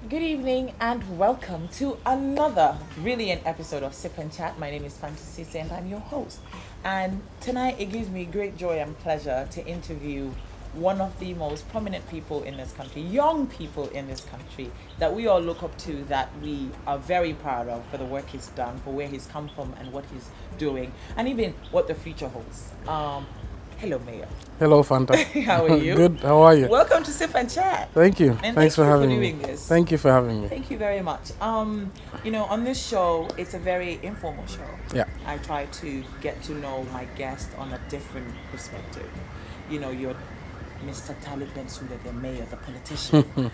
Good evening and welcome to another brilliant episode of Sip and Chat. My name is Fanta Ceesay and I'm your host. And tonight it gives me great joy and pleasure to interview one of the most prominent people in this country, young people in this country that we all look up to, that we are very proud of for the work he's done, for where he's come from and what he's doing, and even what the future holds. Hello, Mayor. Hello, Fanta. How are you? Good. How are you? Welcome to Sip and Chat. Thank you. And Thanks for having doing me. this. Thank you for having me. Thank you very much. On this show, it's a very informal show. Yeah. I try to get to know my guest on a different perspective. You're Mr. Talib Bensouda, the mayor, the politician.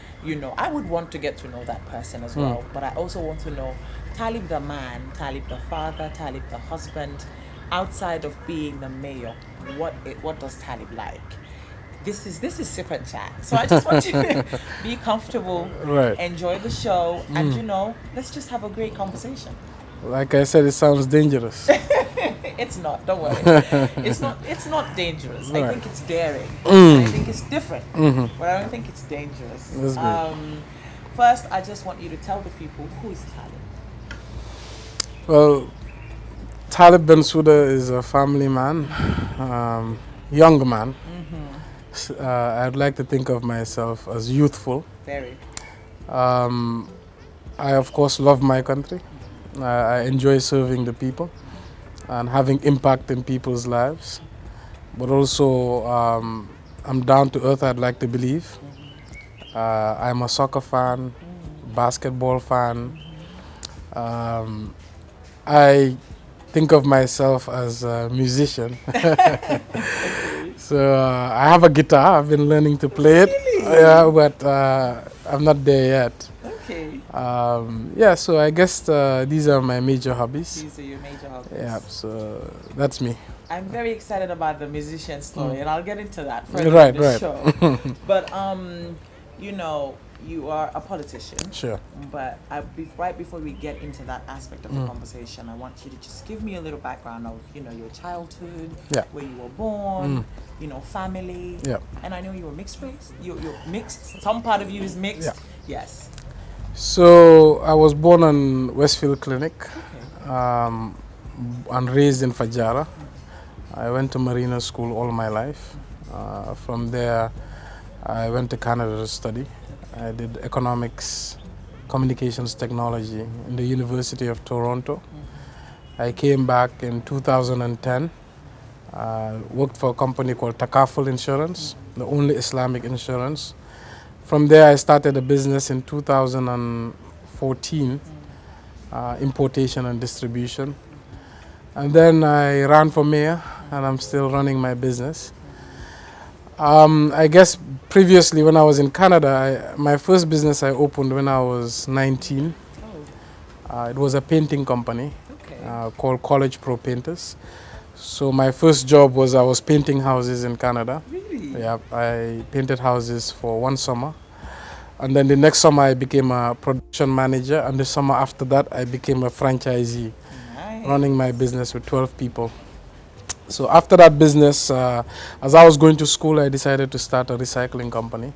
I would want to get to know that person as well. But I also want to know Talib the man, Talib the father, Talib the husband. Outside of being the mayor, what does Talib like? This is Sip and Chat. So I just want you to be comfortable, Right. enjoy the show, and let's just have a great conversation. Like I said, it sounds dangerous. It's not, don't worry. It's not dangerous. I Right. think it's daring. I think it's different. But I don't think it's dangerous. That's good. First, I just want you to tell the people who is Talib. Well, Talib Bensouda is a family man, young man. I'd like to think of myself as youthful. Very. I, of course, love my country. I enjoy serving the people and having impact in people's lives. But also, I'm down to earth, I'd like to believe. I'm a soccer fan, basketball fan. I think of myself as a musician. So I have a guitar. I've been learning to play it. Really? Yeah, but I'm not there yet. Okay. So I guess these are my major hobbies. These are your major hobbies. Yeah, so that's me. I'm very excited about the musician story, and I'll get into that further Right, in the right. show. But you are a politician. Sure. But right before we get into that aspect of the conversation, I want you to just give me a little background of your childhood, Yeah. where you were born, family. Yeah. And I know you were mixed race. You're mixed. Some part of you is mixed. Yeah. Yes. So I was born on Westfield Clinic Okay. and raised in Fajara. I went to Marina School all my life. From there, I went to Canada to study. I did economics, communications technology in the University of Toronto. I came back in 2010, worked for a company called Takaful Insurance, the only Islamic insurance. From there, I started a business in 2014, importation and distribution. And then I ran for mayor, and I'm still running my business. I guess previously when I was in Canada, my first business I opened when I was 19. Oh. It was a painting company Okay. called College Pro Painters. So my first job was I was painting houses in Canada. Really? Yeah, I painted houses for one summer. And then the next summer I became a production manager, and the summer after that I became a franchisee, Nice. running my business with 12 people. So after that business, as I was going to school, I decided to start a recycling company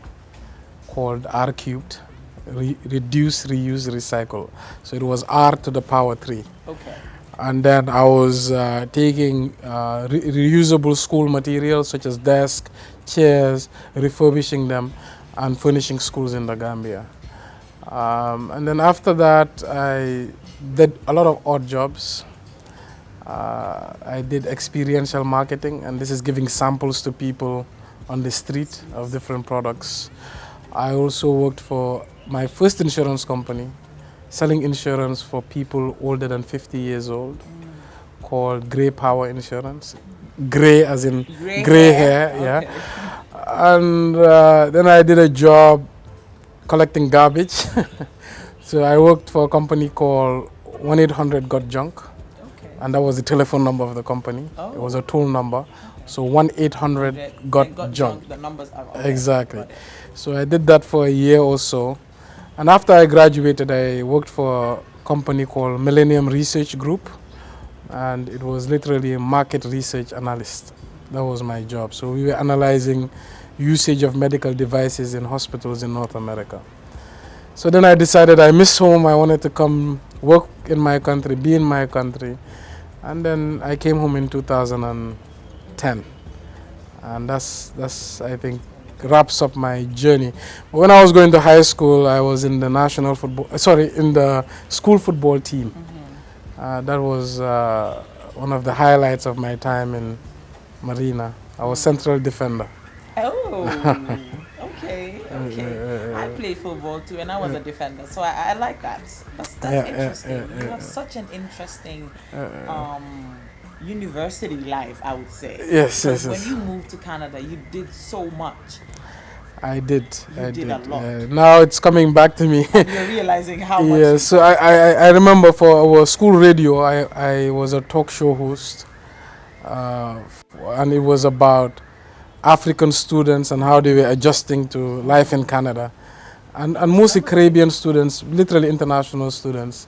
called R Cubed, Reduce, Reuse, Recycle. So it was R to the power 3. Okay. And then I was taking reusable school materials such as desks, chairs, refurbishing them and furnishing schools in the Gambia. And then after that, I did a lot of odd jobs. I did experiential marketing, and this is giving samples to people on the street of different products. I also worked for my first insurance company, selling insurance for people older than 50 years old, called Grey Power Insurance. Grey as in grey hair, yeah. Okay. And then I did a job collecting garbage. So I worked for a company called 1-800-GOT-JUNK. Okay. And that was the telephone number of the company. Oh. It was a toll number. So 1-800-GOT-JUNK. The numbers are Exactly. Got it. So I did that for a year or so. And after I graduated, I worked for a company called Millennium Research Group. And it was literally a market research analyst. That was my job. So we were analyzing usage of medical devices in hospitals in North America. So then I decided I miss home. I wanted to come work in my country, be in my country. And then I came home in 2010. And that's I think wraps up my journey. When I was going to high school, I was in the in the school football team. That was one of the highlights of my time in Marina. I was central defender. Oh, okay. I played football too, and I was a defender, so I like that. That's interesting. You have such an interesting university life, I would say. Yes. When you moved to Canada, you did so much. I did. You did a lot. Now it's coming back to me. You're realizing how much. Yes. So I remember for our school radio, I was a talk show host, and it was about African students and how they were adjusting to life in Canada, and mostly Caribbean students, literally international students,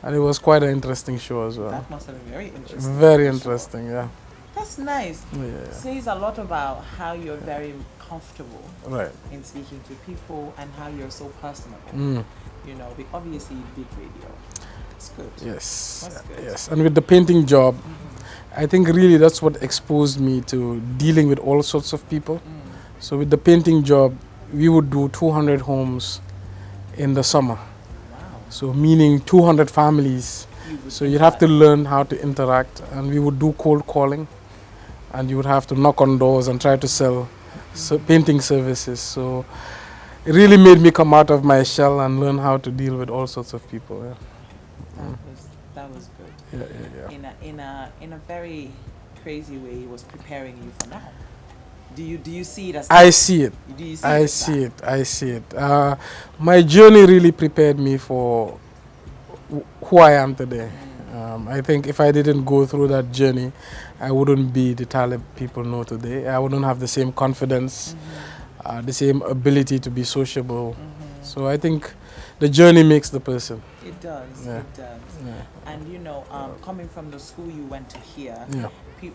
and it was quite an interesting show as well. That must have been very interesting. Very interesting, yeah. That's nice. Yeah. Says a lot about how you're very comfortable in speaking to people and how you're so personable. You know, obviously big radio. It's good. Yes. That's good. Yes. And with the painting job, I think really that's what exposed me to dealing with all sorts of people. So with the painting job, we would do 200 homes in the summer. Wow. So meaning 200 families. So you'd have to learn how to interact, and we would do cold calling, and you would have to knock on doors and try to sell painting services. So it really made me come out of my shell and learn how to deal with all sorts of people. Yeah. That was good. Yeah. In a very crazy way, it was preparing you for now. Do you see it as? I see it. Do you see I it see it. I see it. My journey really prepared me for who I am today. I think if I didn't go through that journey, I wouldn't be the Talib people know today. I wouldn't have the same confidence, the same ability to be sociable. So I think the journey makes the person. It does. Yeah. It does. Yeah. And you know, coming from the school you went to here,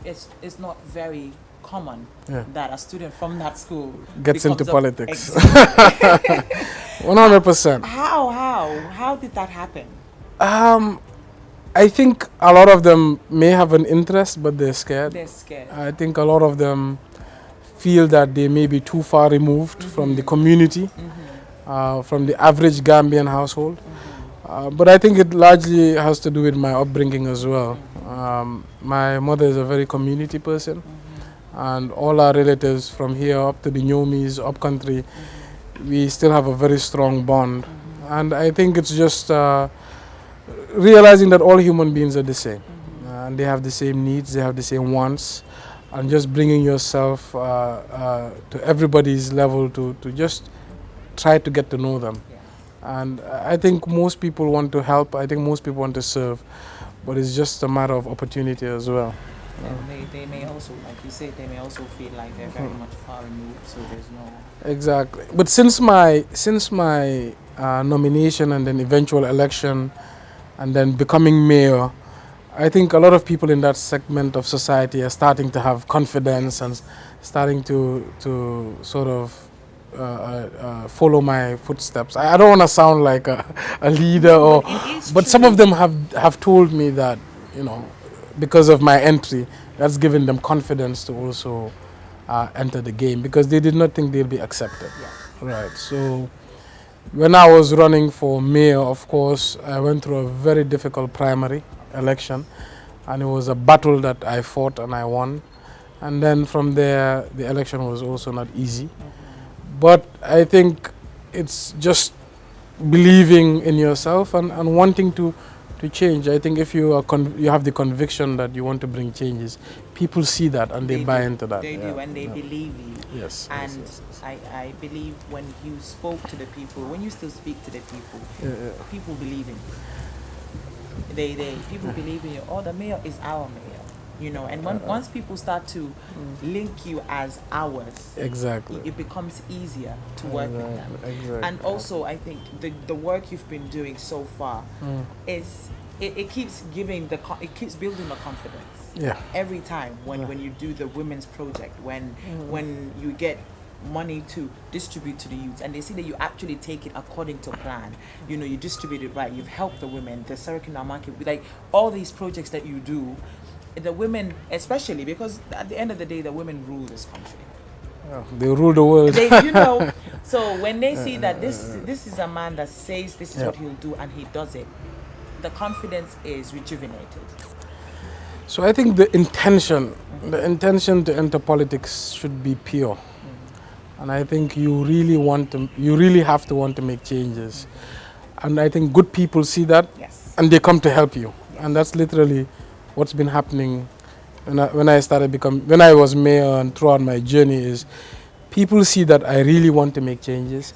it's not very common that a student from that school gets into politics. Exactly. 100%. How did that happen? I think a lot of them may have an interest, but they're scared. They're scared. I think a lot of them feel that they may be too far removed from the community, from the average Gambian household. But I think it largely has to do with my upbringing as well. My mother is a very community person, and all our relatives from here up to the Nyomis, up country, we still have a very strong bond. And I think it's just realizing that all human beings are the same, and they have the same needs, they have the same wants, and just bringing yourself to everybody's level to just try to get to know them. And I think most people want to help, I think most people want to serve, but it's just a matter of opportunity as well. And they may also, like you said, they may also feel like they're very much far removed, so there's no... Exactly. But since my nomination and then eventual election and then becoming mayor, I think a lot of people in that segment of society are starting to have confidence and starting to sort of follow my footsteps. I don't want to sound like a leader, but some of them have told me that, you know, because of my entry, that's given them confidence to also enter the game, because they did not think they'll be accepted. Right. So when I was running for mayor, of course, I went through a very difficult primary election, and it was a battle that I fought and I won. And then from there, the election was also not easy. But I think it's just believing in yourself and wanting to change. I think if you have the conviction that you want to bring changes, people see that and they buy into that. They do, and they believe you. Yes. And yes. I believe when you spoke to the people, when you still speak to the people, people believe in you. People believe in you. Oh, the mayor is our mayor. You know, and once people start to link you as ours, exactly, it becomes easier to work with them. Exactly. And also, I think the work you've been doing so far is it keeps building the confidence. Yeah. Every time when you do the women's project, when you get money to distribute to the youth, and they see that you actually take it according to plan. You know, you distribute it right. You've helped the women, the circular market, like all these projects that you do. The women, especially because at the end of the day, the women rule this country. They rule the world. You know, so when they see that this is a man that says this is what he'll do and he does it, the confidence is rejuvenated. So I think the intention to enter politics should be pure. And I think you really have to want to make changes. And I think good people see that, and they come to help you. And that's literally what's been happening when I was mayor and throughout my journey is people see that I really want to make changes,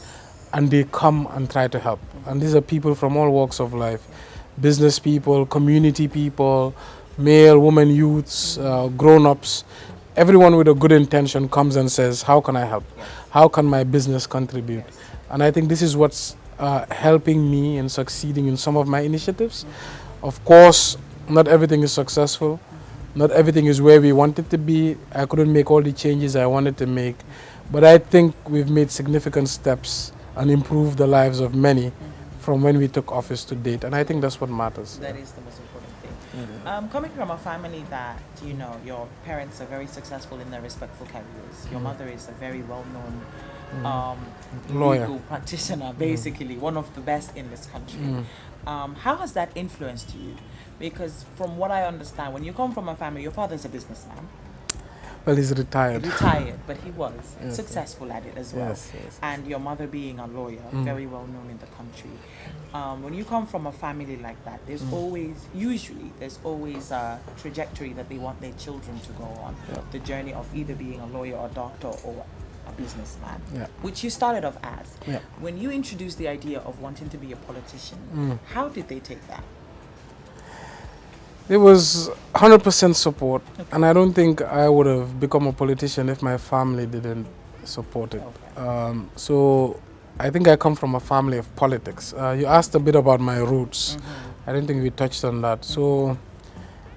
and they come and try to help. And these are people from all walks of life, business people, community people, male, women, youths, grown-ups. Everyone with a good intention comes and says, how can I help? How can my business contribute? And I think this is what's helping me in succeeding in some of my initiatives. Of course, not everything is successful. Not everything is where we want it to be. I couldn't make all the changes I wanted to make. But I think we've made significant steps and improved the lives of many from when we took office to date. And I think that's what matters. That is the most important thing. Coming from a family that, you know, your parents are very successful in their respectful careers. Your mother is a very well-known lawyer, legal practitioner, basically, one of the best in this country. How has that influenced you? Because from what I understand, when you come from a family, your father's a businessman. Well, he's retired. But he was successful at it as well. And your mother being a lawyer, very well known in the country. When you come from a family like that, there's always a trajectory that they want their children to go on. The journey of either being a lawyer or doctor or a businessman, which you started off as. When you introduced the idea of wanting to be a politician, how did they take that? It was 100% support, and I don't think I would have become a politician if my family didn't support it. So I think I come from a family of politics. You asked a bit about my roots. I don't think we touched on that. So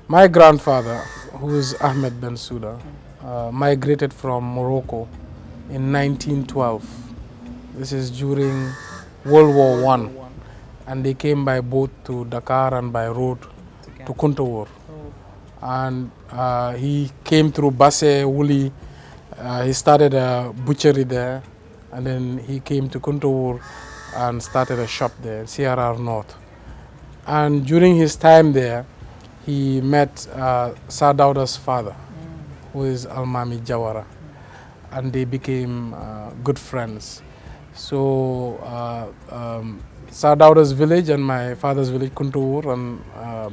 my grandfather, who is Ahmed Bensouda, migrated from Morocco in 1912. This is during World War I, and they came by boat to Dakar and by road to Kuntawur. And he came through Basse, Wuli. He started a butchery there, and then he came to Kuntawur and started a shop there, CRR North. And during his time there, he met Sadauda's father, who is Almami Jawara, and they became good friends. So Sadauda's village and my father's village, Kuntawur and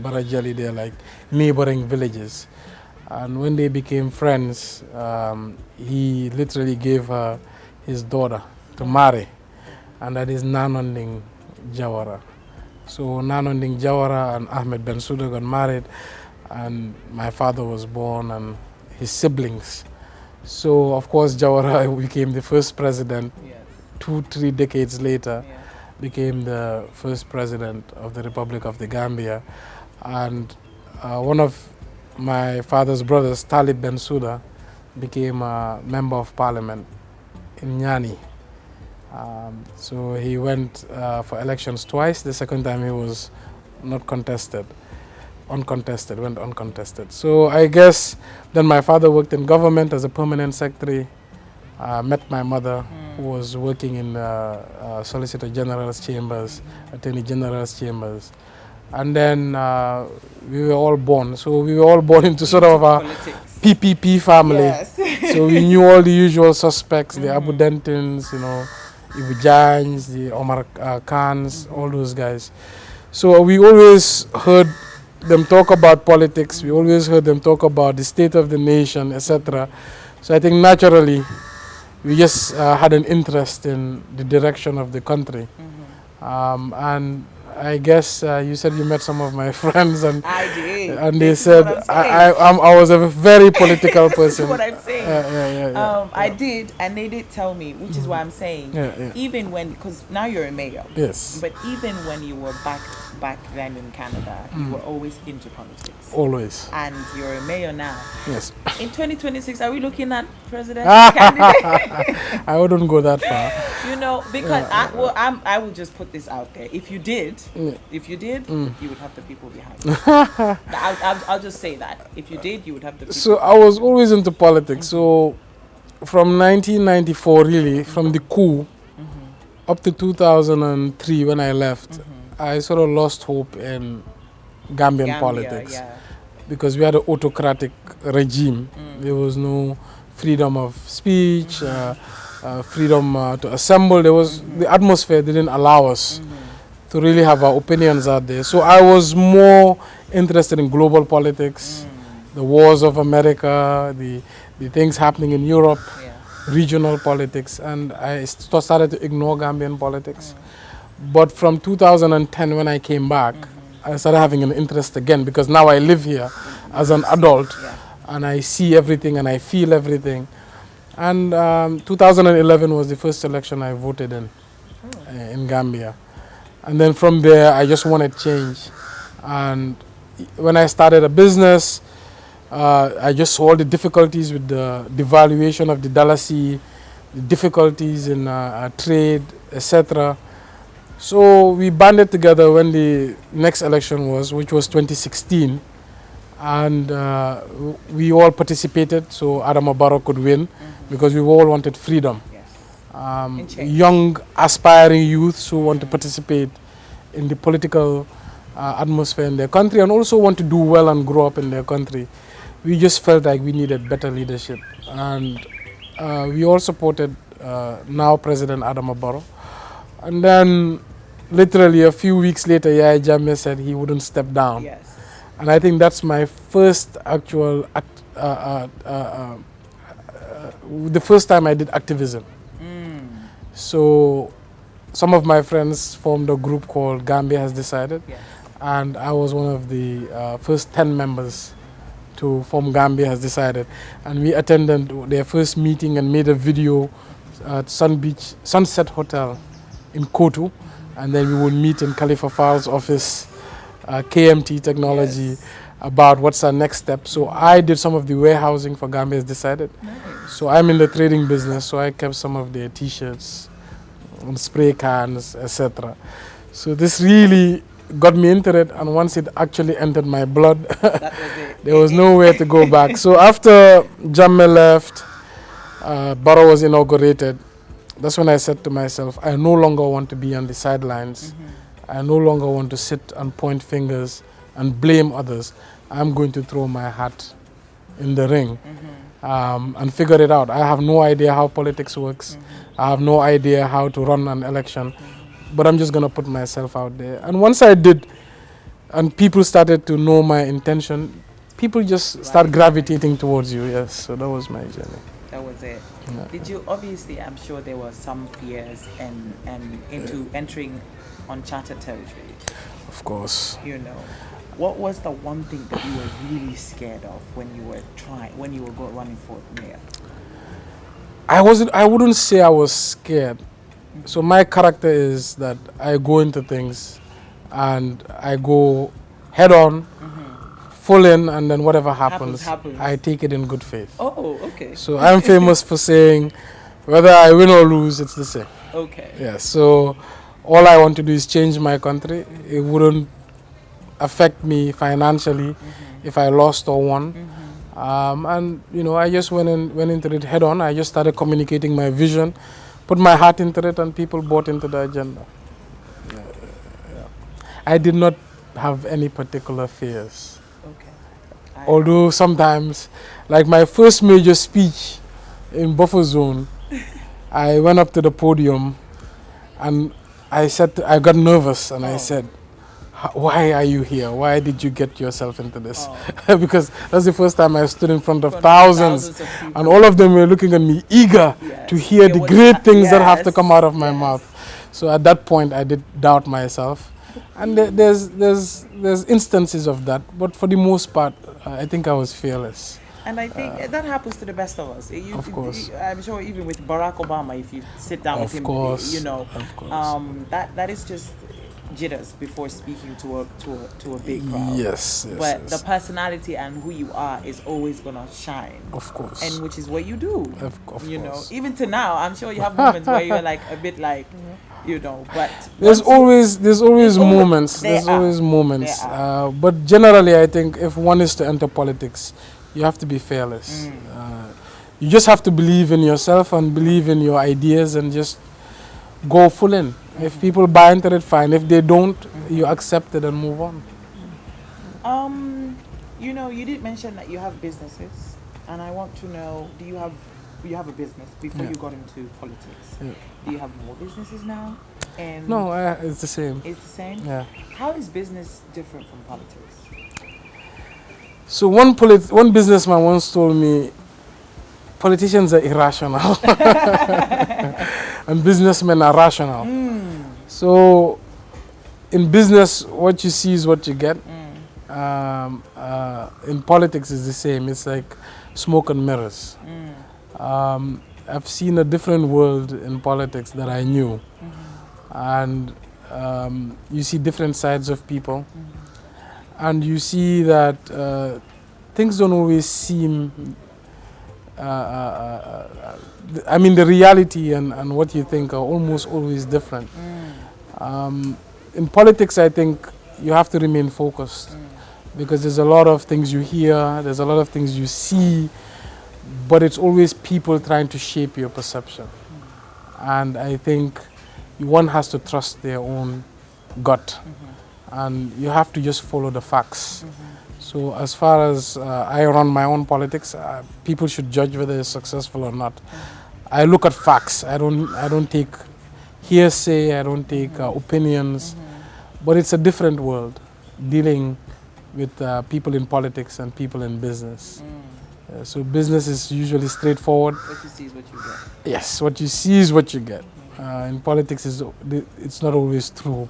Barajali, they're like neighboring villages. And when they became friends, he literally gave her his daughter to marry, and that is Nanonding Jawara. So Nanonding Jawara and Ahmed Bensouda got married, and my father was born and his siblings. So of course Jawara became the first president. 2-3 decades later, became the first president of the Republic of the Gambia. And one of my father's brothers, Talib Bensouda, became a member of parliament in Nyani. So he went for elections twice. The second time he was went uncontested. So I guess then my father worked in government as a permanent secretary. Met my mother, who was working in the Solicitor General's chambers, Attorney General's chambers. And then we were all born. So we were all born into sort of a PPP family. So we knew all the usual suspects, the Abu Dentins, you know, Ibu Jans, the Omar Khans, all those guys. So we always heard them talk about politics. We always heard them talk about the state of the nation, etc. So I think naturally, we just had an interest in the direction of the country. And I guess you said you met some of my friends, and I did. and they This is what said I'm saying. I was a very political This is person. what I'm saying. Yeah. I did, and they did tell me, which is why I'm saying, Yeah. even when, because now you're a mayor, Yes. but even when you were back then in Canada, you were always into politics, Always. and you're a mayor now. Yes. In 2026, are we looking at presidential candidate? I wouldn't go that far. You know, because I will just put this out there. If you did, you would have the people behind you. I'll just say that. If you did, you would have the people. So I was always into politics. So from 1994, really, from the coup up to 2003 when I left, I sort of lost hope in Gambian Gambia, politics yeah. because we had an autocratic regime. There was no freedom of speech, freedom to assemble. There was the atmosphere didn't allow us to really have our opinions out there. So I was more interested in global politics, the wars of America, the things happening in Europe, regional politics, and I started to ignore Gambian politics. But from 2010 when I came back, I started having an interest again because now I live here as an adult and I see everything and I feel everything. And 2011 was the first election I voted in Gambia. And then from there, I just wanted change. And when I started a business, I just saw all the difficulties with the devaluation of the dollar, the difficulties in trade, etc. So we banded together when the next election was, which was 2016. And we all participated, so Adama Barrow could win because we all wanted freedom. Young, aspiring youths who want to participate in the political atmosphere in their country and also want to do well and grow up in their country. We just felt like we needed better leadership. And we all supported now President Adama Barrow. And then literally a few weeks later, Yaya Jammeh said he wouldn't step down. Yes. And I think that's my first actual, the first time I did activism. So some of my friends formed a group called Gambia Has Decided. Yes. And I was one of the first 10 members to form Gambia Has Decided. And we attended their first meeting and made a video at Sunset Hotel in Kotu. And then we would meet in Khalifa Fowl's office, KMT Technology, about what's our next step. So I did some of the warehousing for Gambia Has Decided. Nice. So I'm in the trading business, so I kept some of their t-shirts, and spray cans, etc. So this really got me into it, and once it actually entered my blood, That was it. there was nowhere to go back. So after Jammeh left, Barrow was inaugurated, that's when I said to myself, I no longer want to be on the sidelines. I no longer want to sit and point fingers and blame others. I'm going to throw my hat in the ring and figure it out. I have no idea how politics works. I have no idea how to run an election, but I'm just going to put myself out there. And once I did, and people started to know my intention, people just start gravitating towards you. Yes, so that was my journey. That was it. Yeah. Did you, obviously, I'm sure there were some fears and into entering uncharted territory. Of course. You know, what was the one thing that you were really scared of when you were running for mayor? I wouldn't say I was scared. So my character is that I go into things and I go head on, full in, and then whatever happens, I take it in good faith. Oh, okay. So I'm famous for saying whether I win or lose, it's the same. Okay. Yeah, so all I want to do is change my country. It wouldn't affect me financially if I lost or won. And you know, I just went into it head on. I just started communicating my vision, put my heart into it, and people bought into the agenda. I did not have any particular fears. Okay. Although sometimes, like my first major speech in buffer zone, I went up to the podium and I got nervous and I said, why are you here? Why did you get yourself into this? Because that's the first time I stood in front of thousands of and all of them were looking at me eager to hear the great things that have to come out of my mouth. So at that point I did doubt myself. And there's instances of that, but for the most part, I think I was fearless. And I think that happens to the best of us. Of course. I'm sure even with Barack Obama, if you sit down with Of him, course. you know, Of course. that is just jitters before speaking to a big crowd. Yes. But yes. the personality and who you are is always gonna shine. Of course. And which is what you do. Of you know, course. even to now, I'm sure you have moments where you're like a bit like, you know, but There's always moments. There There's are. always moments. There are. But generally, I think if one is to enter politics, you have to be fearless. You just have to believe in yourself and believe in your ideas and just go full in. If people buy into it, fine. If they don't, you accept it and move on. You know, you did mention that you have businesses, and I want to know: do you have a business before Yeah. you got into politics? Yeah. Do you have more businesses now? And No, it's the same. it's the same. Yeah. How is business different from politics? So one businessman once told me, politicians are irrational, and businessmen are rational. So, in business, what you see is what you get. In politics, it's the same. It's like smoke and mirrors. I've seen a different world in politics that I knew, and you see different sides of people, and you see that things don't always seem. I mean, the reality and what you think are almost always different. In politics, I think you have to remain focused because there's a lot of things you hear, there's a lot of things you see, but it's always people trying to shape your perception. And I think one has to trust their own gut, and you have to just follow the facts. So as far as I run my own politics, people should judge whether it's successful or not. I look at facts. I don't take hearsay. I don't take opinions. But it's a different world, dealing with people in politics and people in business. So business is usually straightforward. What you see is what you get. Yes, what you see is what you get. In politics, it's not always true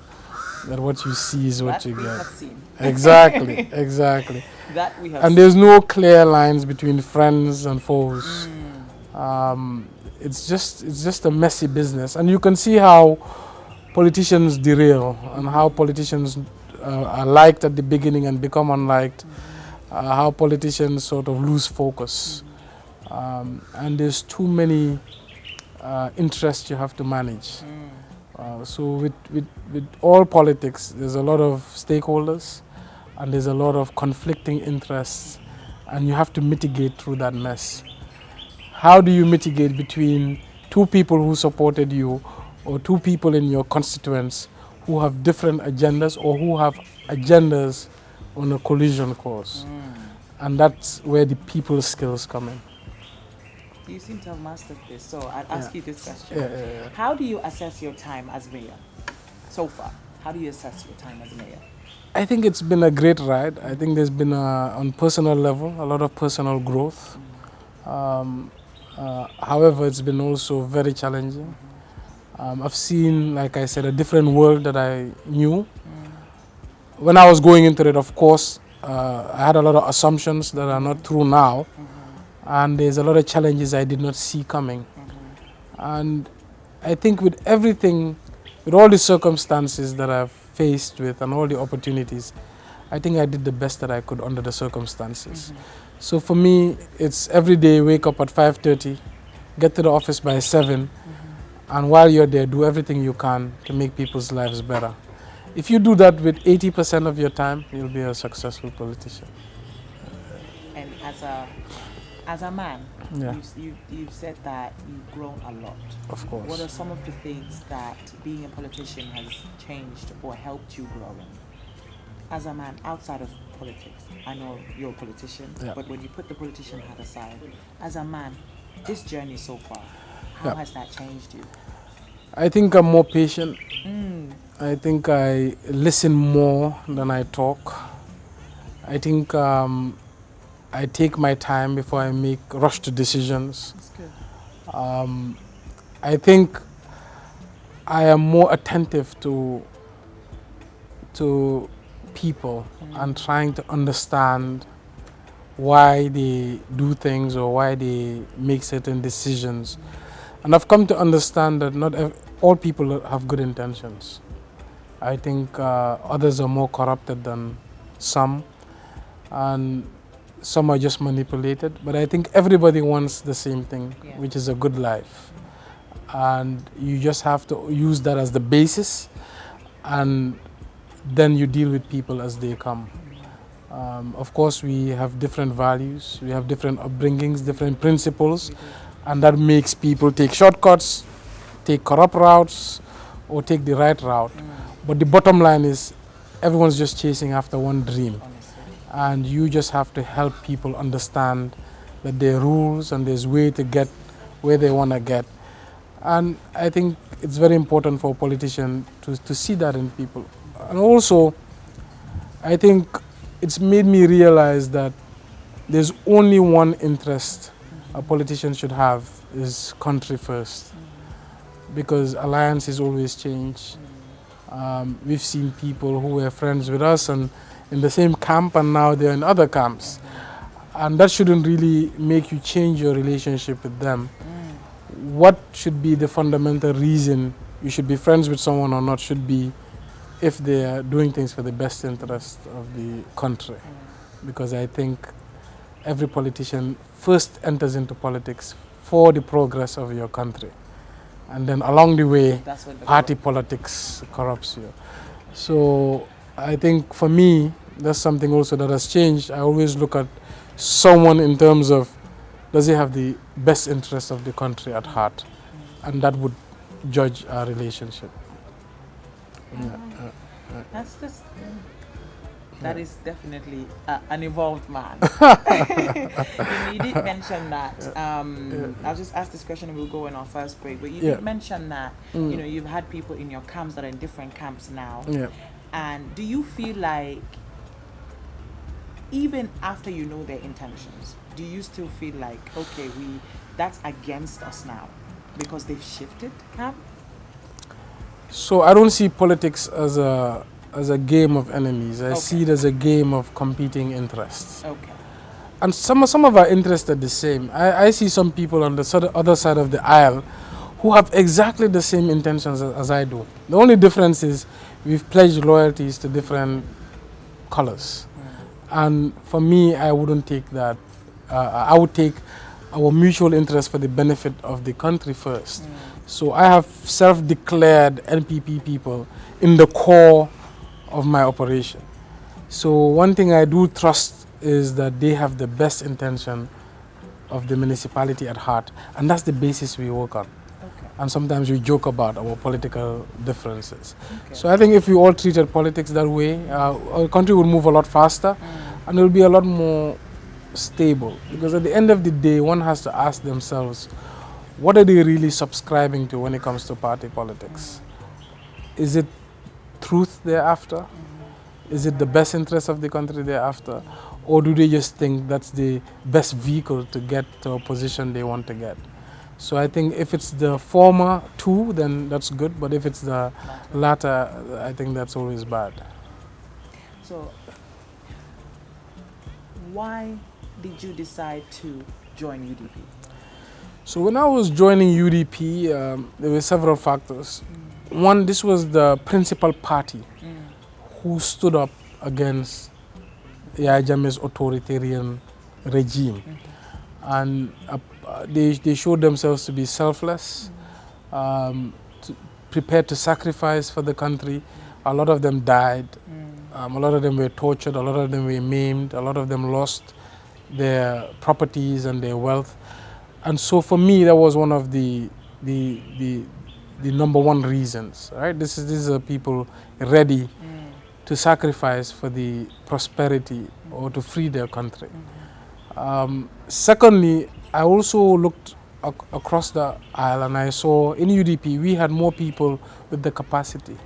that what you see is what you we get. have seen. Exactly, exactly. That we have And seen. there's no clear lines between friends and foes. It's just a messy business, and you can see how politicians derail and how politicians are liked at the beginning and become unliked. How politicians sort of lose focus, and there's too many interests you have to manage. So with all politics, there's a lot of stakeholders and there's a lot of conflicting interests, and you have to mitigate through that mess. How do you mitigate between two people who supported you or two people in your constituents who have different agendas or who have agendas on a collision course? And that's where the people skills come in. You seem to have mastered this, so I'll ask you this question. Yeah. How do you assess your time as mayor so far? How do you assess your time as mayor? I think it's been a great ride. I think there's been, on personal level, a lot of personal growth. However, it's been also very challenging. I've seen, like I said, a different world that I knew. When I was going into it, of course, I had a lot of assumptions that are not true now. And there's a lot of challenges I did not see coming. And I think with everything, with all the circumstances that I've faced with and all the opportunities, I think I did the best that I could under the circumstances. So for me, it's every day wake up at 5:30, get to the office by 7, and while you're there, do everything you can to make people's lives better. If you do that with 80% of your time, you'll be a successful politician. And as a man, Yeah. you've said that you've grown a lot. Of course. What are some of the things that being a politician has changed or helped you grow in? As a man outside of politics, I know you're a politician, Yeah. but when you put the politician hat aside, as a man, this journey so far, how Yeah. has that changed you? I think I'm more patient. I think I listen more than I talk. I think I take my time before I make rushed decisions. That's good. I think I am more attentive to to people and trying to understand why they do things or why they make certain decisions. And I've come to understand that not all people have good intentions. I think others are more corrupted than some, and some are just manipulated. But I think everybody wants the same thing, which is a good life. And you just have to use that as the basis, and then you deal with people as they come. Of course, we have different values, we have different upbringings, different principles, and that makes people take shortcuts, take corrupt routes, or take the right route. But the bottom line is everyone's just chasing after one dream. And you just have to help people understand that there are rules and there's way to get where they want to get. And I think it's very important for a politician to see that in people. And also, I think it's made me realize that there's only one interest a politician should have, is country first. Because alliances always change. We've seen people who were friends with us and in the same camp, and now they're in other camps. And that shouldn't really make you change your relationship with them. What should be the fundamental reason you should be friends with someone or not should be if they are doing things for the best interest of the country. Because I think every politician first enters into politics for the progress of your country. And then along the way, party politics corrupts you. So I think for me, that's something also that has changed. I always look at someone in terms of, does he have the best interest of the country at heart? And that would judge our relationship. That's just, that is definitely an evolved man. You did mention that. I'll just ask this question and we'll go on our first break. But you did mention that you've had people in your camps that are in different camps now. And do you feel like even after you know their intentions, do you still feel like, okay, that's against us now because they've shifted camp? So I don't see politics as a game of enemies. I see it as a game of competing interests. And some of our interests are the same. I see some people on the other side of the aisle who have exactly the same intentions as I do. The only difference is we've pledged loyalties to different colors. And for me, I wouldn't take that. I would take our mutual interest for the benefit of the country first. So I have self-declared NPP people in the core of my operation. So one thing I do trust is that they have the best intention of the municipality at heart, and that's the basis we work on. And sometimes we joke about our political differences. So I think if we all treated politics that way, our country would move a lot faster and it will be a lot more stable. Because at the end of the day, one has to ask themselves, what are they really subscribing to when it comes to party politics? Is it truth they're after? Is it the best interest of the country they're after? Or do they just think that's the best vehicle to get to a position they want to get? So I think if it's the former two, then that's good. But if it's the latter, I think that's always bad. So why did you decide to join UDP? So when I was joining UDP, there were several factors. One, this was the principal party who stood up against Yahya Jammeh's authoritarian regime. And they showed themselves to be selfless, prepared to sacrifice for the country. A lot of them died. A lot of them were tortured. A lot of them were maimed. A lot of them lost their properties and their wealth. And so for me, that was one of the number one reasons. Right? These are people ready to sacrifice for the prosperity or to free their country. Secondly, I also looked across the aisle and I saw in UDP we had more people with the capacity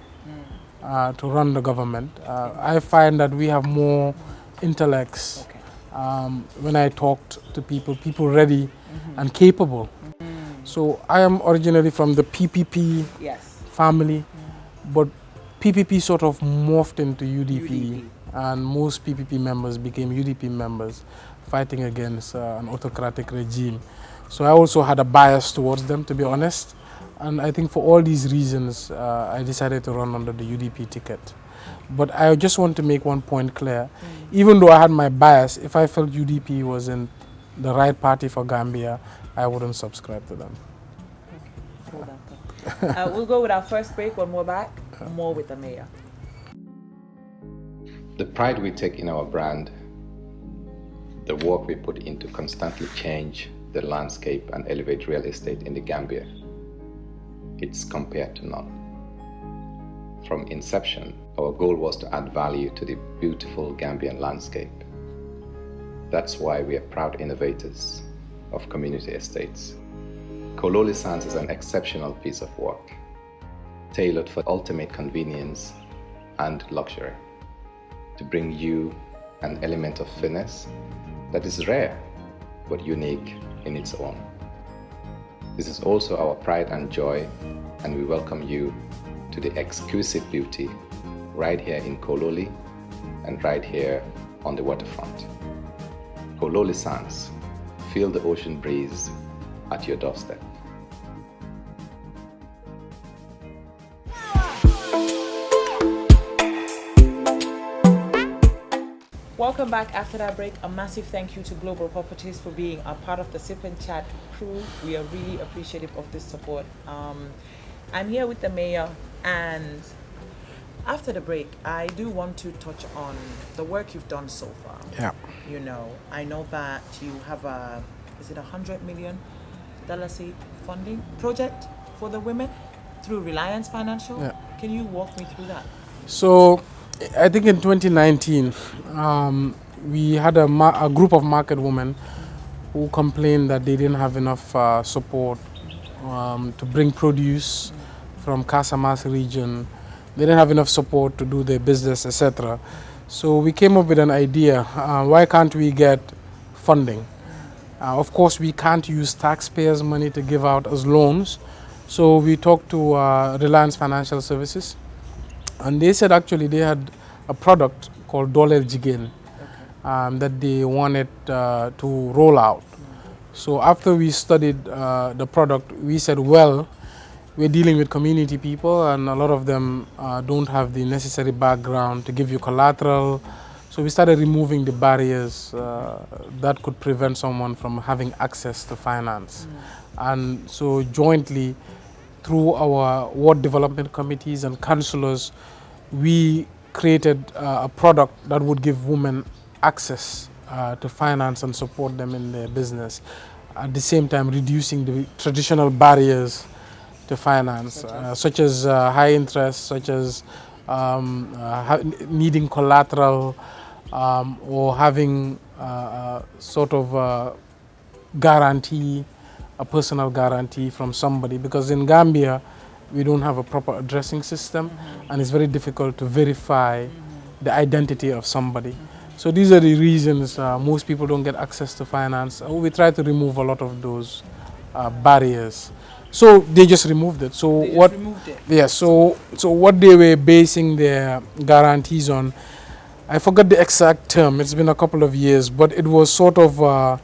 to run the government. I find that we have more intellects. When I talked to people ready and capable. So I am originally from the PPP family, but PPP sort of morphed into UDP, and most PPP members became UDP members, fighting against an autocratic regime. So I also had a bias towards them, to be honest. And I think for all these reasons, I decided to run under the UDP ticket. But I just want to make one point clear. Even though I had my bias, if I felt UDP wasn't the right party for Gambia, I wouldn't subscribe to them. Hold on. We'll go with our first break. When we're back, more with the mayor. The pride we take in our brand, the work we put in to constantly change the landscape and elevate real estate in the Gambia, it's compared to none. From inception, our goal was to add value to the beautiful Gambian landscape. That's why we are proud innovators of community estates. Kololi Sands is an exceptional piece of work, tailored for ultimate convenience and luxury, to bring you an element of finesse that is rare but unique in its own. This is also our pride and joy, and we welcome you to the exquisite beauty right here in Kololi and right here on the waterfront. Kololi Sands, feel the ocean breeze at your doorstep. Welcome back after that break. A massive thank you to Global Properties for being a part of the Sip and Chat crew. We are really appreciative of this support. I'm here with the mayor, and after the break, I do want to touch on the work you've done so far. Yeah. You know, I know that you have is it $100 million seed funding project for the women through Reliance Financial? Yeah. Can you walk me through that? So I think in 2019, we had a group of market women who complained that they didn't have enough support to bring produce from Casamance region. They didn't have enough support to do their business, etc. So we came up with an idea. Why can't we get funding? Of course, we can't use taxpayers' money to give out as loans. So we talked to Reliance Financial Services, and they said actually they had a product called Dolel Jigen that they wanted to roll out. So after we studied the product, we said, well, we're dealing with community people, and a lot of them don't have the necessary background to give you collateral. So we started removing the barriers that could prevent someone from having access to finance. And so jointly, through our ward development committees and councillors, we created a product that would give women access to finance and support them in their business. At the same time, reducing the traditional barriers to finance, such as high interest, such as needing collateral, or having sort of guarantee, a personal guarantee from somebody. Because in Gambia, we don't have a proper addressing system, and it's very difficult to verify the identity of somebody. So these are the reasons most people don't get access to finance. We try to remove a lot of those barriers. So they just removed it. So Removed it. Yeah. So what they were basing their guarantees on, I forgot the exact term. It's been a couple of years, but it was sort of a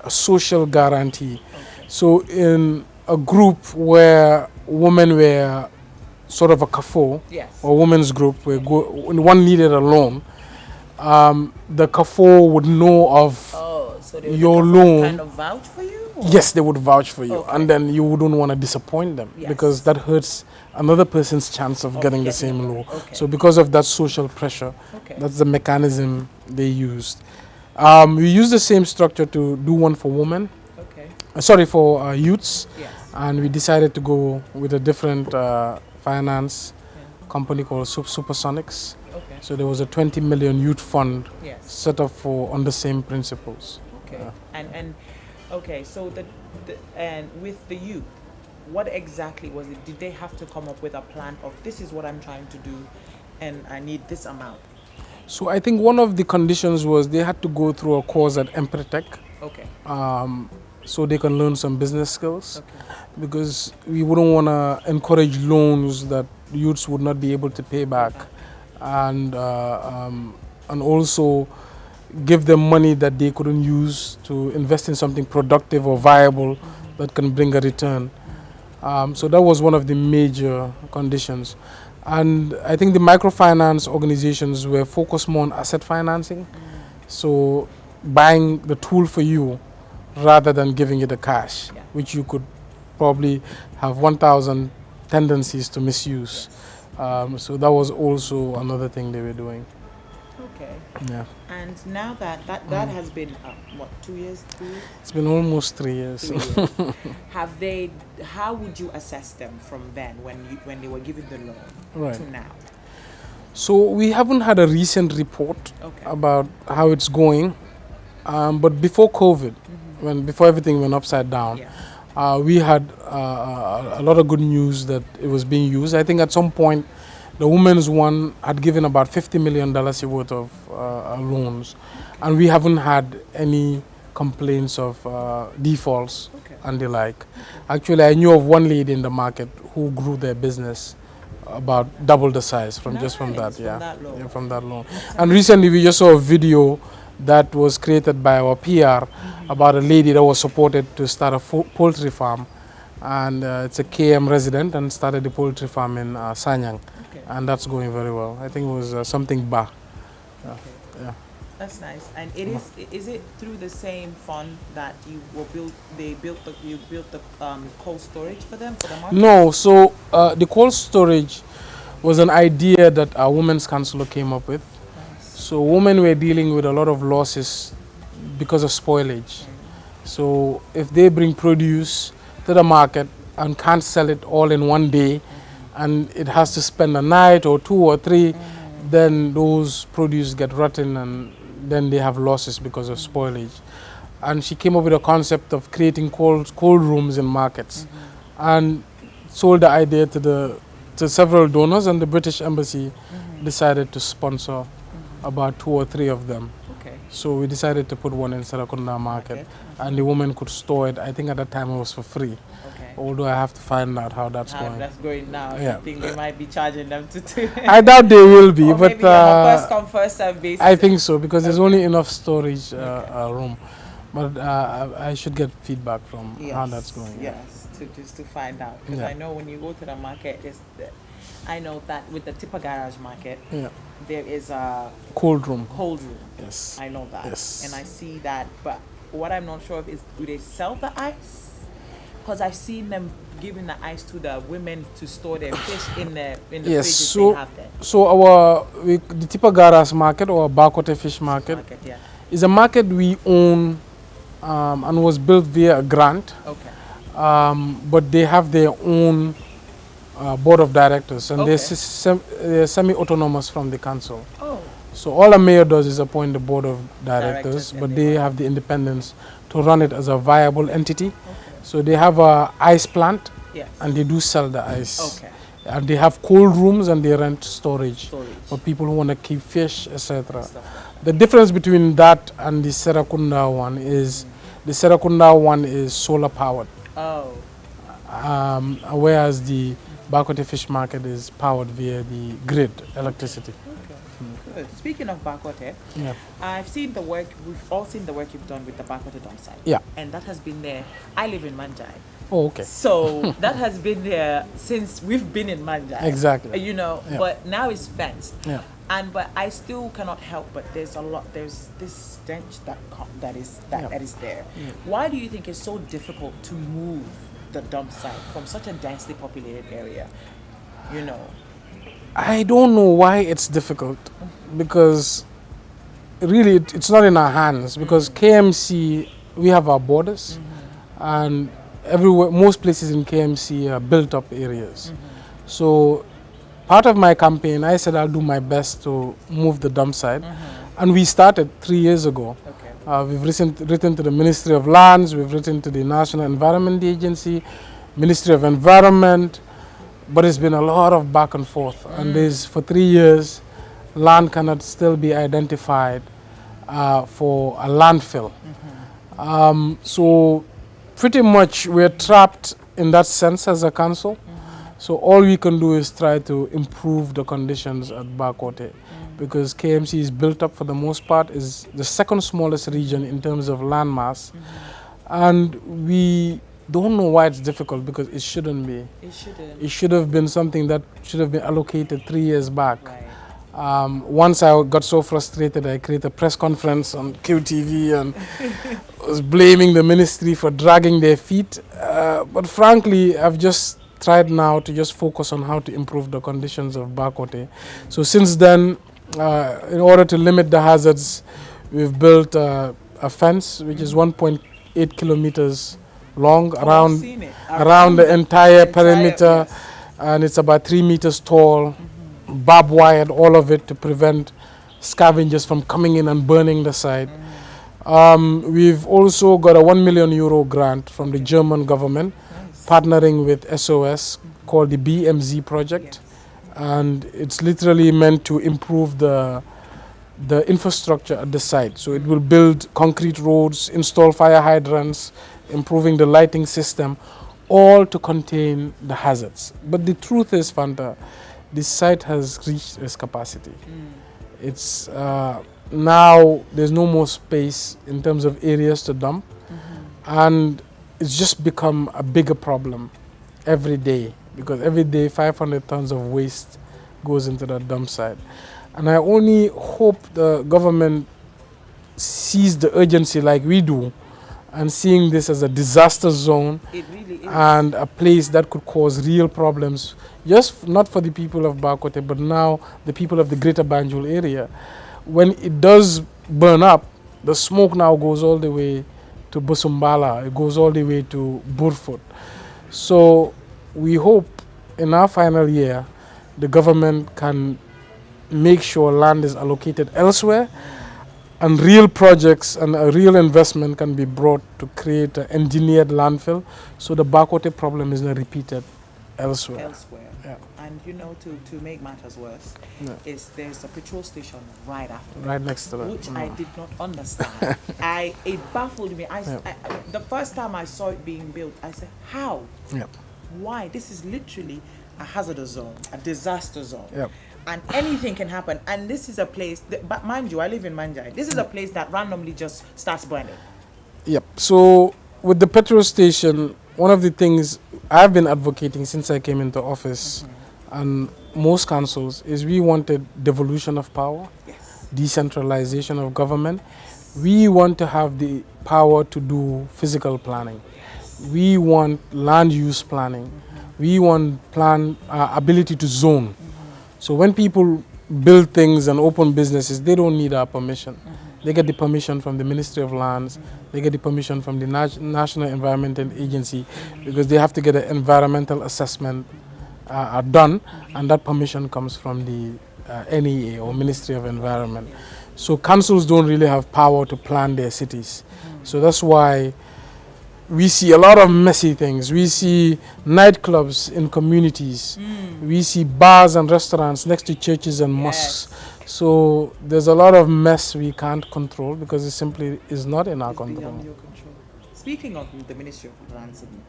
social guarantee. Okay. So in a group where women were sort of a CAFO, Yes. or women's group, where when one needed a loan, the CAFO would know of So they your would loan. kind of vouch for you? Or? Yes, they would vouch for you, Okay. and then you wouldn't want to disappoint them, Yes. because that hurts another person's chance of getting the same loan. Okay. So because of that social pressure, Okay. that's the mechanism they used. We used the same structure to do one for women, Okay. for youths, Yes. and we decided to go with a different finance company called Supersonics. Okay. So there was a 20 million youth fund Yes. set up on the same principles. Okay. And okay. So and with the youth, what exactly was it? Did they have to come up with a plan of this is what I'm trying to do, and I need this amount? So I think one of the conditions was they had to go through a course at Empretech. Okay. so they can learn some business skills. Okay. Because we wouldn't want to encourage loans that youths would not be able to pay back, and also give them money that they couldn't use to invest in something productive or viable that can bring a return. So that was one of the major conditions. And I think the microfinance organizations were focused more on asset financing, so buying the tool for you rather than giving it the cash, Yeah. which you could probably have 1,000 tendencies to misuse. So that was also another thing they were doing. Okay. Yeah, And now that has been what, 2 years? 2 years? it's been almost 3 years. 3 years. Have they? How would you assess them from then, when they were given the loan, Right. to now? So we haven't had a recent report Okay. about how it's going, but before COVID, before everything went upside down, Yeah. we had a lot of good news that it was being used. I think at some point, the women's one had given about $50 million worth of loans, and we haven't had any complaints of defaults Okay. and the like. Actually, I knew of one lady in the market who grew their business about double the size from just from that, Nice, from yeah, that loan. yeah, from that loan. And recently, we just saw a video that was created by our PR about a lady that was supported to start a poultry farm, and it's a KM resident and started the poultry farm in Sanyang, Okay. and that's going very well. I think it was something ba. Okay. Yeah. That's nice. And is it through the same fund that you built the cold storage for them, for the market? No, so the cold storage was an idea that our women's councillor came up with. Nice. So women were dealing with a lot of losses because of spoilage. So if they bring produce to the market and can't sell it all in one day, and it has to spend a night or 2 or 3, then those produce get rotten, and then they have losses because of spoilage. And she came up with a concept of creating cold rooms in markets, and sold the idea to several donors, and the British Embassy decided to sponsor about 2 or 3 of them. Okay. So we decided to put one in Serakunda market, and the woman could store it. I think at that time it was for free. Okay. Although I have to find out how that's How going. that's going now? Yeah. I think they might be charging them to. I doubt they will be, Or but maybe on a first come first serve basis. I think so, because there's only enough storage room. But I should get feedback from how that's going. Yes, to find out, because Yeah. I know when you go to the market, I know that with the Tipper Garage market, Yeah. there is a Cold room. cold room. Yes. I know that, Yes. and I see that. But what I'm not sure of is, do they sell the ice? Because I've seen them giving the ice to the women to store their fish in the Yes. fridges So they have there. so the Tipper Garas market, or Bakote Fish Market, Yeah. is a market we own, and was built via a grant. Okay. But they have their own board of directors, and Okay. they're semi-autonomous from the council. Oh. So all a mayor does is appoint the board of directors, and but they they run have the independence to run it as a viable entity. So they have a ice plant, Yes. and they do sell the ice. Okay. And they have cold rooms, and they rent storage Storage. for people who want to keep fish, etc. Stuff. The difference between that and the Serakunda one is the Serakunda one is solar powered, Oh. whereas the Bakote Fish Market is powered via the grid electricity. Good. Speaking of Bakote, Yeah. I've seen the work. We've all seen the work you've done with the Bakote dump site. Yeah. And that has been there. I live in Manjai. Oh, okay. So that has been there since we've been in Manjai. Exactly. You know, Yeah. but now it's fenced. Yeah. But I still cannot help but there's this stench that is there. Why do you think it's so difficult to move the dump site from such a densely populated area? You know. I don't know why it's difficult, because really it's not in our hands, because KMC, we have our borders, and everywhere, most places in KMC are built up areas. So part of my campaign, I said I'll do my best to move the dump site, and we started 3 years ago. Okay. We've written to the Ministry of Lands, we've written to the National Environment Agency, Ministry of Environment, but it's been a lot of back and forth. And for 3 years, land cannot still be identified for a landfill. So pretty much we're trapped in that sense as a council. So all we can do is try to improve the conditions at Bakote, because KMC is built up for the most part, is the second smallest region in terms of landmass. And we don't know why it's difficult, because it shouldn't be. It shouldn't. It should have been something that should have been allocated 3 years back. Right. Once I got so frustrated, I created a press conference on QTV and was blaming the ministry for dragging their feet. But frankly, I've just tried now to just focus on how to improve the conditions of Bakote. So since then, in order to limit the hazards, we've built a fence which is 1.8 kilometers long around the entire perimeter, yes. and it's about 3 meters tall, barbed wired, all of it, to prevent scavengers from coming in and burning the site. We've also got a €1 million grant from the German government, partnering with SOS, called the BMZ project. And it's literally meant to improve the infrastructure at the site. So it will build concrete roads, install fire hydrants, improving the lighting system, all to contain the hazards. But the truth is, Fanta, this site has reached its capacity. It's now there's no more space in terms of areas to dump, and it's just become a bigger problem every day, because every day 500 tons of waste goes into that dump site. And I only hope the government sees the urgency like we do, and seeing this as a disaster zone. It really is. And a place that could cause real problems, just not for the people of Bakote, but now the people of the greater Banjul area. When it does burn up, the smoke now goes all the way to Busumbala, it goes all the way to Burfoot. So we hope in our final year, the government can make sure land is allocated elsewhere, and real projects and a real investment can be brought to create an engineered landfill, so the Bakote problem is not repeated elsewhere. Yeah. And to make matters worse, is there's a petrol station right after Right next to that. which I did not understand. It baffled me. The first time I saw it being built, I said, how? Yep. Why? This is literally a hazardous zone, a disaster zone. Yep. And anything can happen. And this is a place, but mind you, I live in Manjai. This is a place that randomly just starts burning. Yep. So with the petrol station, one of the things I've been advocating since I came into office, and most councils, is we wanted devolution of power, decentralization of government. We want to have the power to do physical planning. We want land use planning. We want ability to zone. So when people build things and open businesses, they don't need our permission. They get the permission from the Ministry of Lands. They get the permission from the National Environmental Agency, because they have to get an environmental assessment done, and that permission comes from the NEA, or Ministry of Environment. So councils don't really have power to plan their cities. So that's why we see a lot of messy things. We see nightclubs in communities. We see bars and restaurants next to churches and mosques. So there's a lot of mess we can't control, because it simply is not in our control. Beyond your control. Speaking of the Ministry of Lands and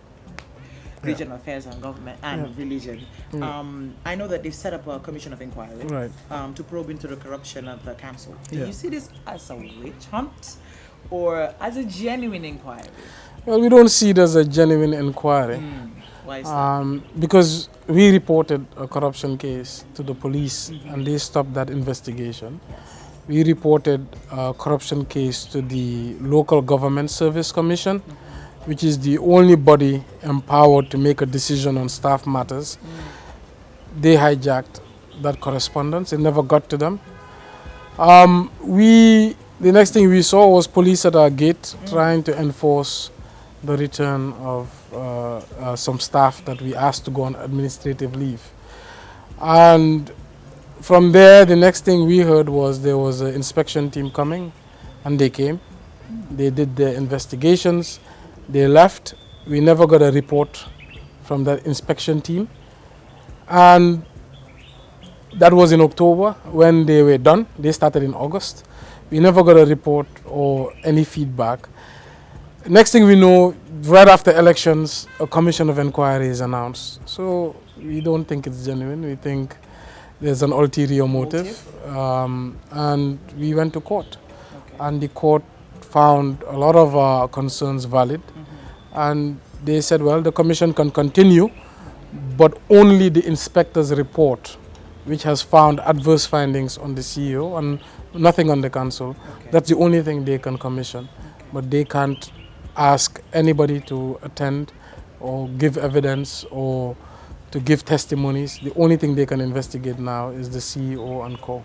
Regional Affairs and Government and Religion, I know that they've set up a commission of inquiry to probe into the corruption of the council. Do you see this as a witch hunt or as a genuine inquiry? Well, we don't see it as a genuine inquiry. Why is that? Because we reported a corruption case to the police, and they stopped that investigation. We reported a corruption case to the Local Government Service Commission, which is the only body empowered to make a decision on staff matters. They hijacked that correspondence. It never got to them. The next thing we saw was police at our gate trying to enforce the return of some staff that we asked to go on administrative leave. And from there, the next thing we heard was there was an inspection team coming, and they came. They did their investigations. They left. We never got a report from that inspection team. And that was in October when they were done. They started in August. We never got a report or any feedback. Next thing we know, right after elections, a commission of inquiry is announced. So we don't think it's genuine. We think there's an ulterior motive. And we went to court. Okay. And the court found a lot of our concerns valid. And they said, well, the commission can continue, but only the inspector's report, which has found adverse findings on the CEO and nothing on the council. Okay. That's the only thing they can commission. Okay. But they can't ask anybody to attend or give evidence or to give testimonies. The only thing they can investigate now is the CEO and co.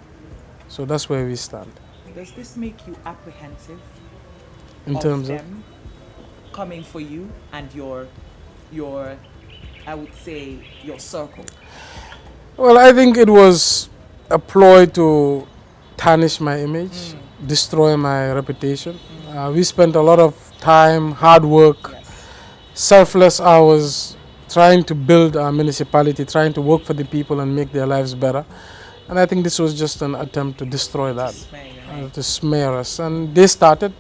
So that's where we stand. Does this make you apprehensive In of terms of them coming for you and your I would say your circle? Well, I think it was a ploy to tarnish my image, destroy my reputation. We spent a lot of time, hard work, Yes. selfless hours trying to build our municipality, trying to work for the people and make their lives better. And I think this was just an attempt to destroy that, to smear us. And they started,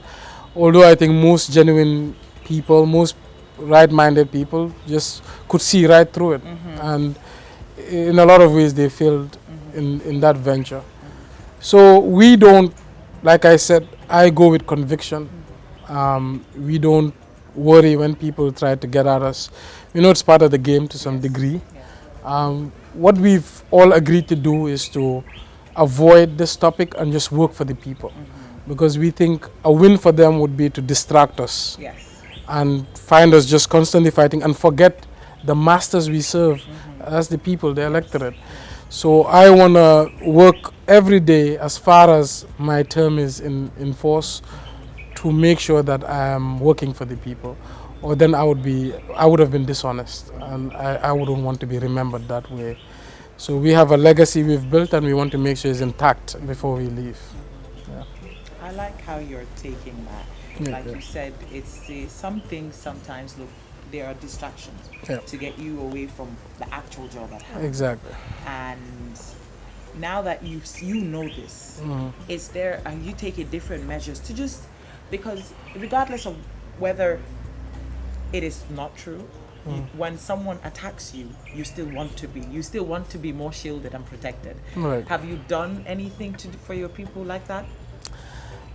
although I think most genuine people, most right-minded people just could see right through it. And in a lot of ways they failed in that venture. So we don't, like I said, I go with conviction. We don't worry when people try to get at us. We know it's part of the game to some degree. What we've all agreed to do is to avoid this topic and just work for the people. Because we think a win for them would be to distract us. Yes. And find us just constantly fighting and forget the masters we serve as the people, the electorate. So I want to work every day as far as my term is in force to make sure that I am working for the people. Or then I would have been dishonest, and I wouldn't want to be remembered that way. So we have a legacy we've built and we want to make sure it's intact before we leave. I like how you're taking that. Like you said, it's some things sometimes look, there are distractions to get you away from the actual job at hand. Exactly. And now that you know this, is there, and you take different measures to just, because regardless of whether it is not true, when someone attacks you, you still want to be more shielded and protected. Right. Have you done anything for your people like that?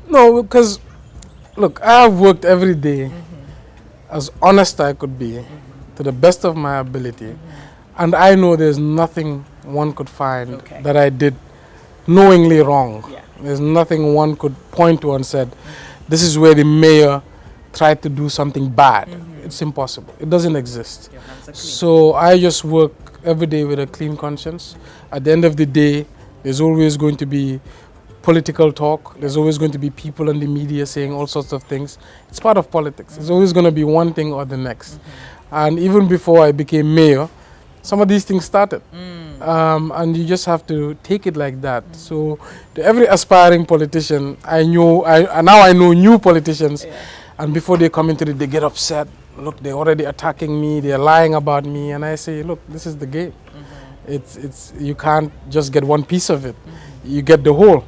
No, because look, I have worked every day as honest I could be to the best of my ability, and I know there's nothing one could find that I did knowingly wrong. Yeah. There's nothing one could point to and said, this is where the mayor tried to do something bad. It's impossible. It doesn't exist. Your hands are clean. So I just work every day with a clean conscience. At the end of the day, there's always going to be political talk. There's always going to be people in the media saying all sorts of things. It's part of politics. There's always going to be one thing or the next. And even before I became mayor, some of these things started. And you just have to take it like that. So to every aspiring politician, now I know new politicians, and before they come into it, they get upset. Look, they're already attacking me, they're lying about me, and I say, look, this is the game. It's you can't just get one piece of it. You get the whole.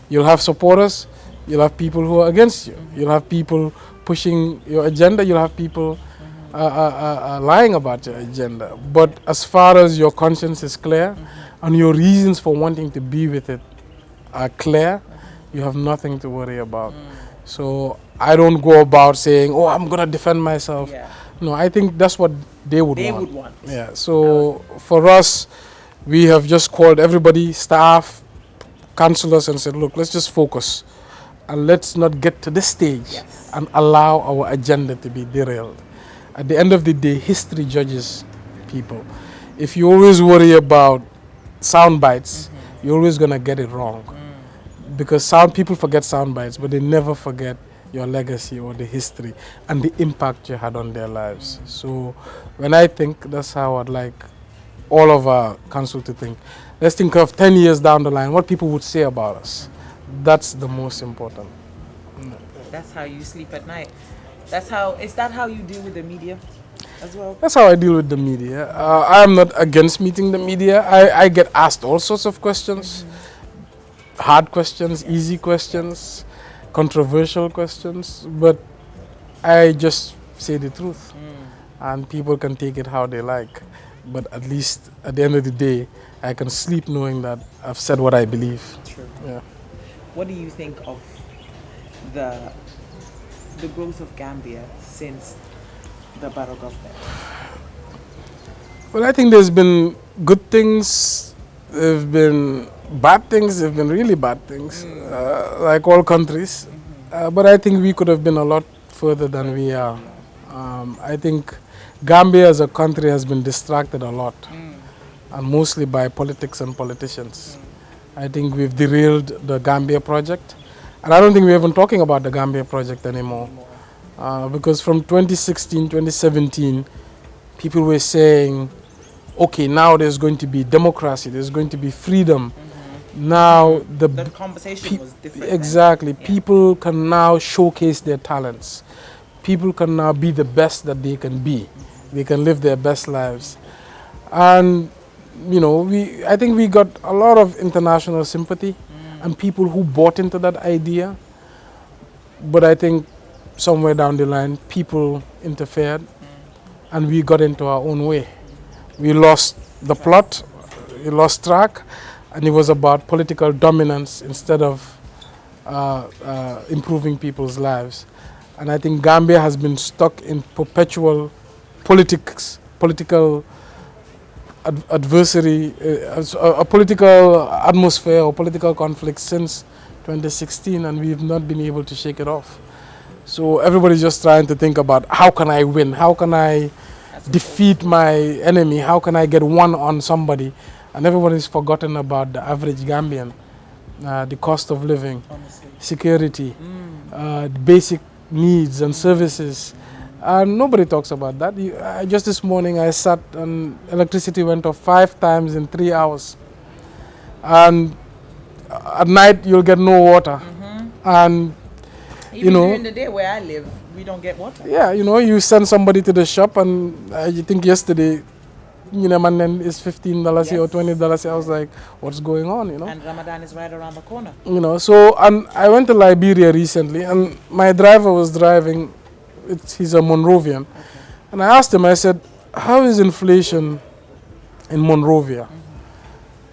You'll have supporters, you'll have people who are against you. You'll have people pushing your agenda, you'll have people lying about your agenda. But as far as your conscience is clear and your reasons for wanting to be with it are clear, you have nothing to worry about. So I don't go about saying, oh, I'm going to defend myself. No, I think that's what they would want. Yeah. So for us, we have just called everybody, staff, councillors, and said, look, let's just focus. And let's not get to this stage and allow our agenda to be derailed. At the end of the day, history judges people. If you always worry about sound bites, you're always going to get it wrong. Because people forget sound bites, but they never forget your legacy or the history and the impact you had on their lives. So when I think, that's how I'd like all of our council to think. Let's think of 10 years down the line, what people would say about us. That's the most important. That's how you sleep at night. Is that how you deal with the media as well? That's how I deal with the media. I'm not against meeting the media. I get asked all sorts of questions. Hard questions, easy questions, controversial questions. But I just say the truth, and people can take it how they like. But at least at the end of the day, I can sleep knowing that I've said what I believe. True. Yeah. What do you think of the growth of Gambia since the Barrow government? Well, I think there's been good things, there's been bad things, there's been really bad things, like all countries. But I think we could have been a lot further than we are. I think Gambia as a country has been distracted a lot, and mostly by politics and politicians. I think we've derailed the Gambia project, and I don't think we're even talking about the Gambia project anymore. Because from 2016, 2017, people were saying, okay, now there's going to be democracy, there's going to be freedom. Now The conversation was different. exactly. Yeah. People can now showcase their talents. People can now be the best that they can be. They can live their best lives. And I think we got a lot of international sympathy and people who bought into that idea. But I think somewhere down the line, people interfered and we got into our own way. We lost the plot, we lost track, and it was about political dominance instead of improving people's lives. And I think Gambia has been stuck in perpetual political adversary, a political atmosphere or political conflict since 2016, and we've not been able to shake it off. So everybody's just trying to think about how can I win, how can I defeat my enemy, how can I get one on somebody, and everybody's forgotten about the average Gambian, the cost of living, Honestly. security, basic needs and services. And nobody talks about that. Just this morning I sat and electricity went off 5 times in 3 hours. And at night you'll get no water. And Even during the day where I live, we don't get water. yeah, you send somebody to the shop and you think yesterday, man, is $15 here or Yes. $20. I was like, what's going on, And Ramadan is right around the corner. So, and I went to Liberia recently and my driver was driving, he's a Monrovian. And I asked him, I said, how is inflation in Monrovia?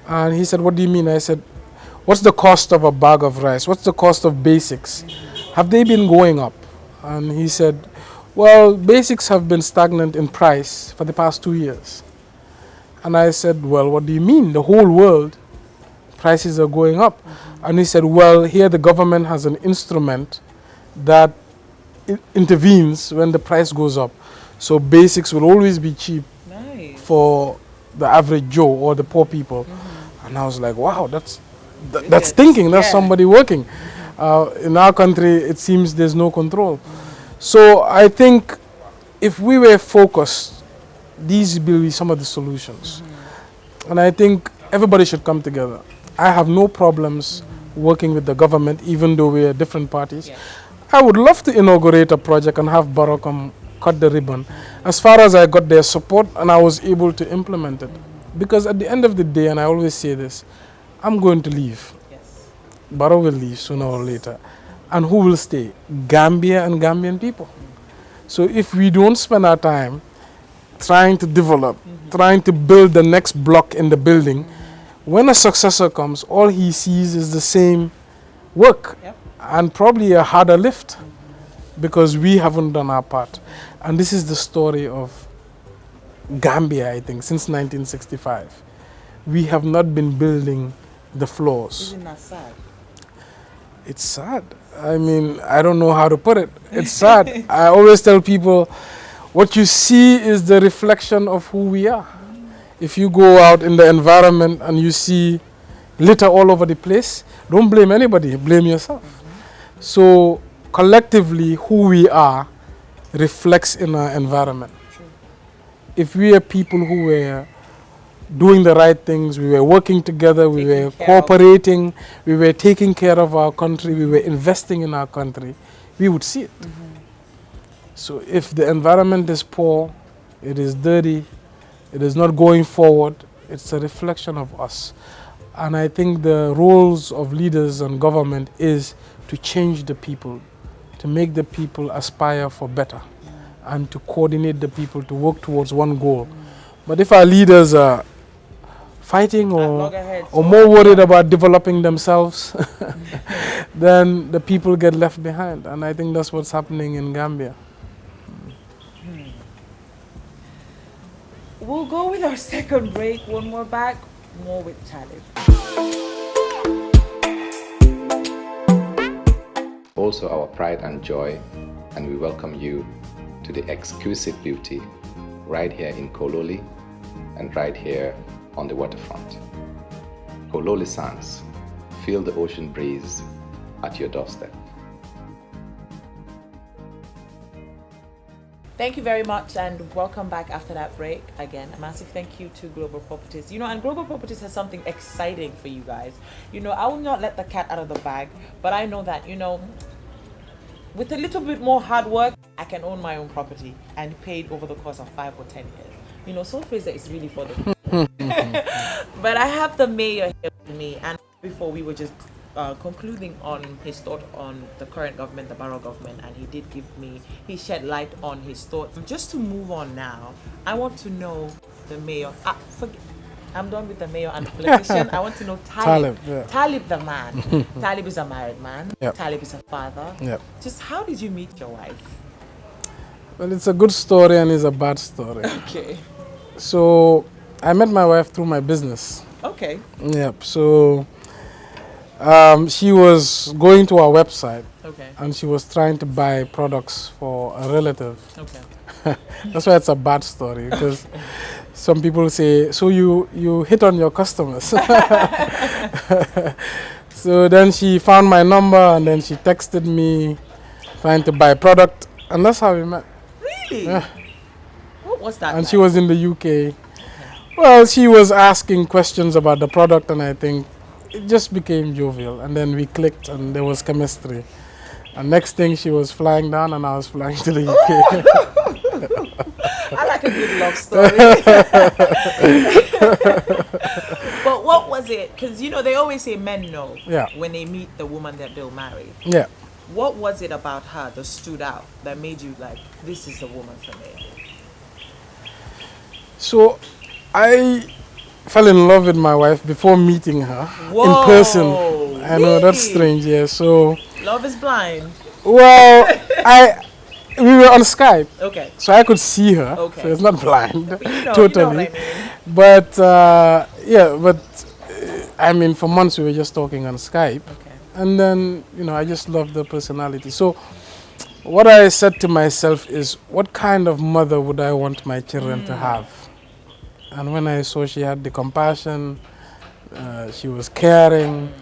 And he said, what do you mean? I said, what's the cost of a bag of rice? What's the cost of basics? Have they been going up? And he said, well, basics have been stagnant in price for the past 2 years. And I said, well, what do you mean? The whole world, prices are going up. And he said, well, here the government has an instrument that intervenes when the price goes up. So basics will always be cheap Nice. for the average Joe or the poor people. And I was like, wow, that's Brilliant. thinking, that's Yeah. somebody working. In our country, it seems there's no control. So I think if we were focused, these will be some of the solutions. And I think everybody should come together. I have no problems working with the government, even though we are different parties. Yeah. I would love to inaugurate a project and have Barrow come cut the ribbon, as far as I got their support and I was able to implement it. Because at the end of the day, and I always say this, I'm going to leave. Yes. Barrow will leave sooner or later. And who will stay? Gambia and Gambian people. So if we don't spend our time trying to develop, trying to build the next block in the building, when a successor comes, all he sees is the same work Yep. and probably a harder lift because we haven't done our part. And this is the story of Gambia, I think, since 1965. We have not been building the floors. Isn't that sad? It's sad. I mean, I don't know how to put it. It's sad. I always tell people, what you see is the reflection of who we are. If you go out in the environment and you see litter all over the place, don't blame anybody, blame yourself. So collectively, who we are reflects in our environment. True. If we are people who were doing the right things, we were working together, we Taking were care cooperating, we were taking care of our country, we were investing in our country, we would see it. So if the environment is poor, it is dirty, it is not going forward, it's a reflection of us. And I think the roles of leaders and government is to change the people, to make the people aspire for better. and to coordinate the people to work towards one goal. But if our leaders are fighting or more worried about developing themselves, then the people get left behind. And I think that's what's happening in Gambia. We'll go with our second break. One more back, more with Talib. Also our pride and joy, and we welcome you to the exquisite beauty right here in Kololi and right here on the waterfront. Kololi Sands, feel the ocean breeze at your doorstep. Thank you very much and welcome back after that break. Again, a massive thank you to Global Properties. And Global Properties has something exciting for you guys. I will not let the cat out of the bag, but I know that, with a little bit more hard work, I can own my own property and pay it over the course of 5 or 10 years. Soul Fraser is really for the But I have the mayor here with me, and before we were just concluding on his thought on the current government, the borough government, and he shed light on his thoughts. Just to move on now, I want to know the mayor. I'm done with the mayor and the politician. I want to know Talib. Talib the man. Talib is a married man. Yep. Talib is a father. Yep. Just how did you meet your wife? Well, it's a good story and it's a bad story. Okay. So I met my wife through my business. Okay. Yep. So she was going to our website. Okay. And she was trying to buy products for a relative. Okay. That's why it's a bad story, because some people say, so you hit on your customers. So then she found my number and then she texted me trying to buy product, and that's how we met. Really? Yeah. What was that? And like? she was in the UK. Okay. Well, she was asking questions about the product, and I think it just became jovial, and then we clicked and there was chemistry. And next thing she was flying down and I was flying to the UK. I like a good love story. But what was it? Because, they always say men know when they meet the woman that they'll marry. Yeah. What was it about her that stood out, that made you like, this is the woman for me? So I fell in love with my wife before meeting her. Whoa, in person. I know, that's strange, yeah. So love is blind. Well, we were on Skype. Okay. So I could see her. Okay. So it's not blind. But totally. What I mean. But I mean, for months we were just talking on Skype. Okay. And then, I just loved the personality. So what I said to myself is, what kind of mother would I want my children to have? And when I saw she had the compassion, she was caring,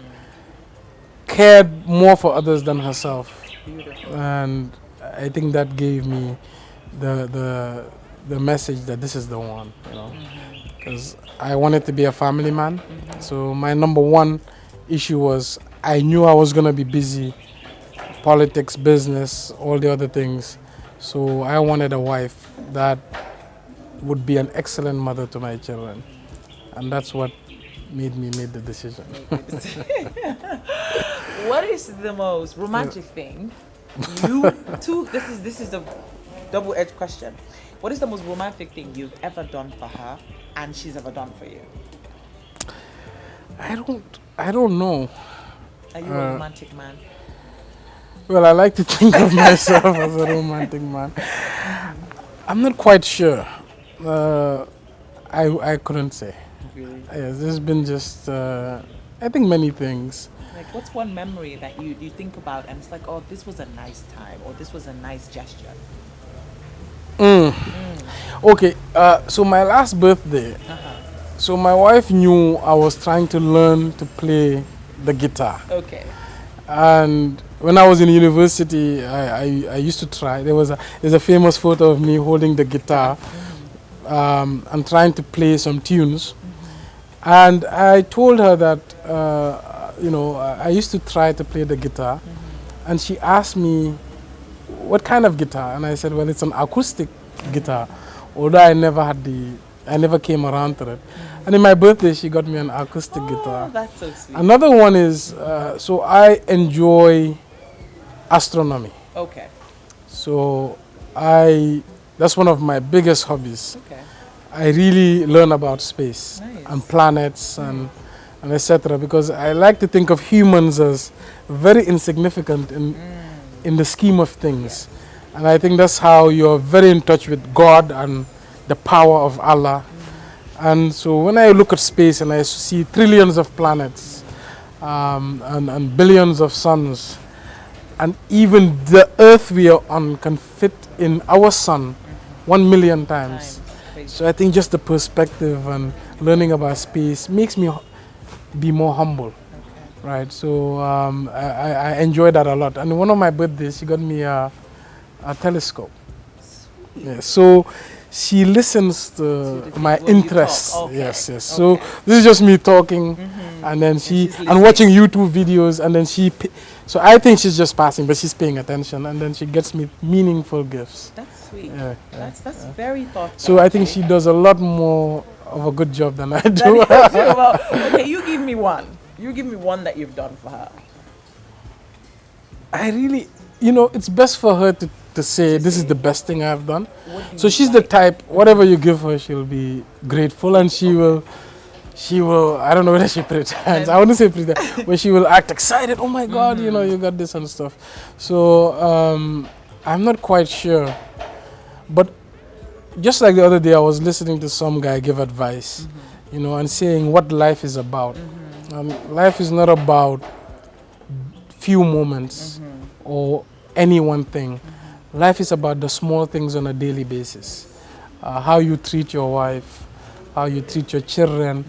cared more for others than herself. Beautiful. And I think that gave me the message that this is the one, because I wanted to be a family man. So my number one issue was, I knew I was going to be busy, politics, business, all the other things. So I wanted a wife that would be an excellent mother to my children. And that's what made me make the decision. What is the most romantic thing this is a double-edged question. What is the most romantic thing you've ever done for her and she's ever done for you? I don't know. Are you a romantic man? Well, I like to think of myself as a romantic man. I'm not quite sure. I couldn't say. Really? Yes, there's been just, I think many things. Like, what's one memory that you think about and it's like, oh, this was a nice time, or this was a nice gesture? Okay, so my last birthday, so my wife knew I was trying to learn to play the guitar. Okay. And when I was in university, I used to try. There's a famous photo of me holding the guitar and trying to play some tunes. And I told her that, I used to try to play the guitar. And she asked me, what kind of guitar? And I said, well, it's an acoustic guitar. Although I never came around to it. And in my birthday, she got me an acoustic guitar. That's so sweet. Another one is, so I enjoy astronomy. Okay. So I That's one of my biggest hobbies. Okay. I really learn about space Nice. and planets and etc. Because I like to think of humans as very insignificant in the scheme of things. And I think that's how you're very in touch with God and the power of Allah. And so when I look at space and I see trillions of planets and billions of suns, and even the earth we are on can fit in our sun 1 million times. So I think just the perspective and learning about space makes me be more humble. Right, so I enjoy that a lot. And one of my birthdays, she got me a telescope. Yeah, so she listens to my interests. Okay. Yes. So this is just me talking, and then and watching YouTube videos, and then so I think she's just passing, but she's paying attention, and then she gets me meaningful gifts. That's sweet. Yeah. That's very thoughtful. So I think she does a lot more of a good job than I do. Well, okay, you give me one. You give me one that you've done for her. I really, it's best for her to say this is the best thing I've done. So she's like? the type, whatever you give her, she'll be grateful, and she will, I don't know whether she pretends, I wouldn't say pretend, but she will act excited. Oh my God, you got this and stuff. So I'm not quite sure. But just like the other day, I was listening to some guy give advice, and saying what life is about. Life is not about few moments or any one thing. Life is about the small things on a daily basis. How you treat your wife, how you treat your children.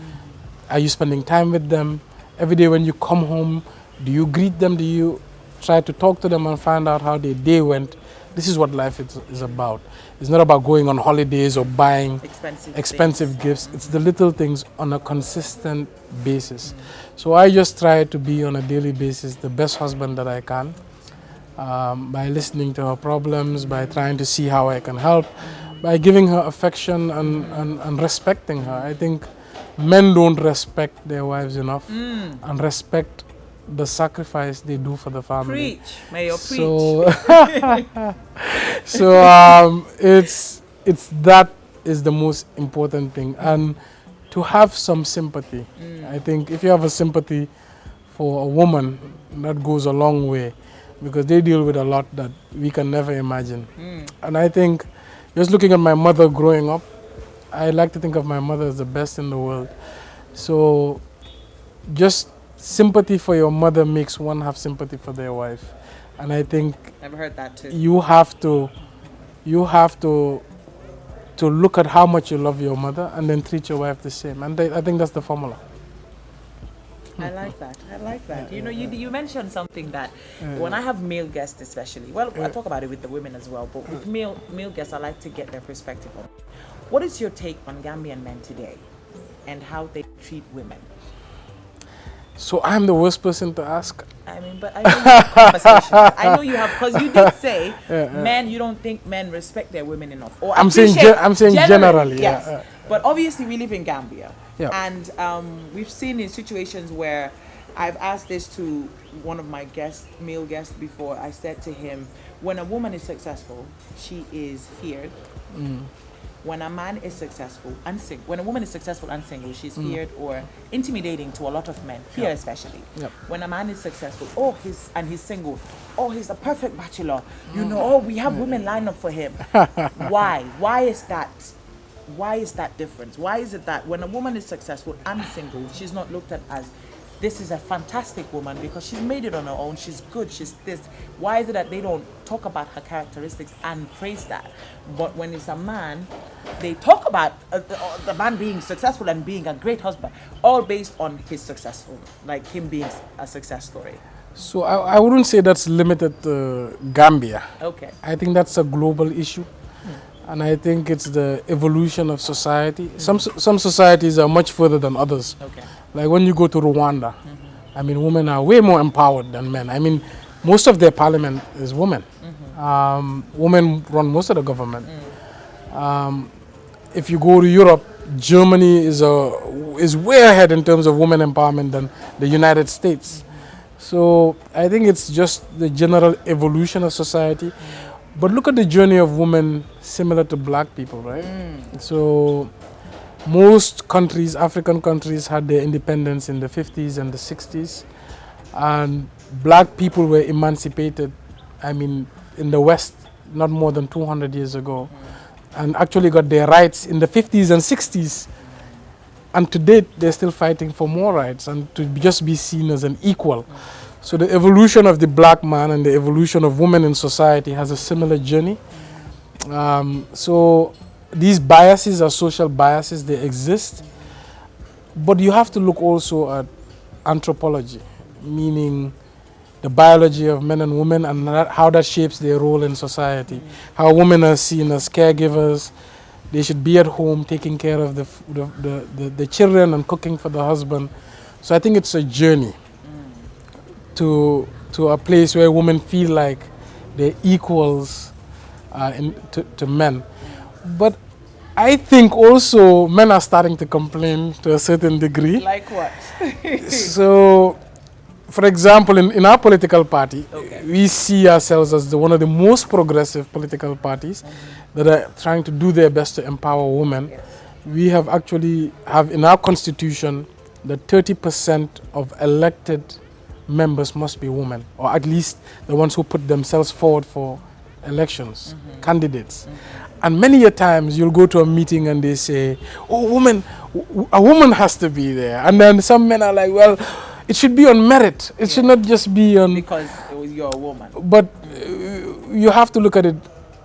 Are you spending time with them? Every day when you come home, do you greet them? Do you try to talk to them and find out how their day went? This is what life is about. It's not about going on holidays or buying expensive gifts. It's the little things on a consistent basis. So I just try to be on a daily basis the best husband that I can, by listening to her problems, by trying to see how I can help, by giving her affection and respecting her. I think men don't respect their wives enough and respect the sacrifice they do for the family. Preach, may you So, preach. so it's that is the most important thing, and to have some sympathy. I think if you have a sympathy for a woman, that goes a long way, because they deal with a lot that we can never imagine. And I think just looking at my mother growing up, I like to think of my mother as the best in the world. So just sympathy for your mother makes one have sympathy for their wife. And I think I've heard that too. you have to look at how much you love your mother and then treat your wife the same. And I think that's the formula. I like that. You mentioned something that when I have male guests especially, well, I talk about it with the women as well, but with male guests, I like to get their perspective on it. What is your take on Gambian men today and how they treat women? So I'm the worst person to ask. I mean, but I know you have conversations. I know you have, because you did say, men, you don't think men respect their women enough. Or I'm saying generally. Yes. Yeah. But obviously we live in Gambia. Yeah. And we've seen in situations where I've asked this to one of my male guests before. I said to him, when a woman is successful, she is feared. When a man is successful and when a woman is successful and single, she's feared or intimidating to a lot of men, here especially. Yep. When a man is successful, he's single, he's a perfect bachelor, we have women lined up for him. Why? Why is that? Why is that difference? Why is it that when a woman is successful and single, she's not looked at as this is a fantastic woman because she's made it on her own, she's good, she's this. Why is it that they don't talk about her characteristics and praise that? But when it's a man, they talk about the man being successful and being a great husband, all based on his successful, like him being a success story. So I wouldn't say that's limited to Gambia. Okay. I think that's a global issue. And I think it's the evolution of society. Some societies are much further than others. Okay. Like when you go to Rwanda, I mean, women are way more empowered than men. I mean, most of their parliament is women. Women run most of the government. If you go to Europe, Germany is way ahead in terms of women empowerment than the United States. So I think it's just the general evolution of society. But look at the journey of women similar to black people, right? So most countries, African countries, had their independence in the 50s and the 60s. And black people were emancipated, in the West, not more than 200 years ago. And actually got their rights in the 50s and 60s. And to date, they're still fighting for more rights and to just be seen as an equal. So the evolution of the black man and the evolution of women in society has a similar journey. So these biases are social biases, they exist. But you have to look also at anthropology, meaning the biology of men and women and how that shapes their role in society. How women are seen as caregivers. They should be at home taking care of the children and cooking for the husband. So I think it's a journey to a place where women feel like they're equals to men. But I think also men are starting to complain to a certain degree. Like what? So, for example, in our political party, we see ourselves as one of the most progressive political parties that are trying to do their best to empower women. Yes. We have actually in our constitution that 30% of elected members must be women, or at least the ones who put themselves forward for elections, candidates. And many a times you'll go to a meeting and they say, oh, a woman has to be there. And then some men are like, well, it should be on merit. It should not just be on... Because you're a woman. But you have to look at it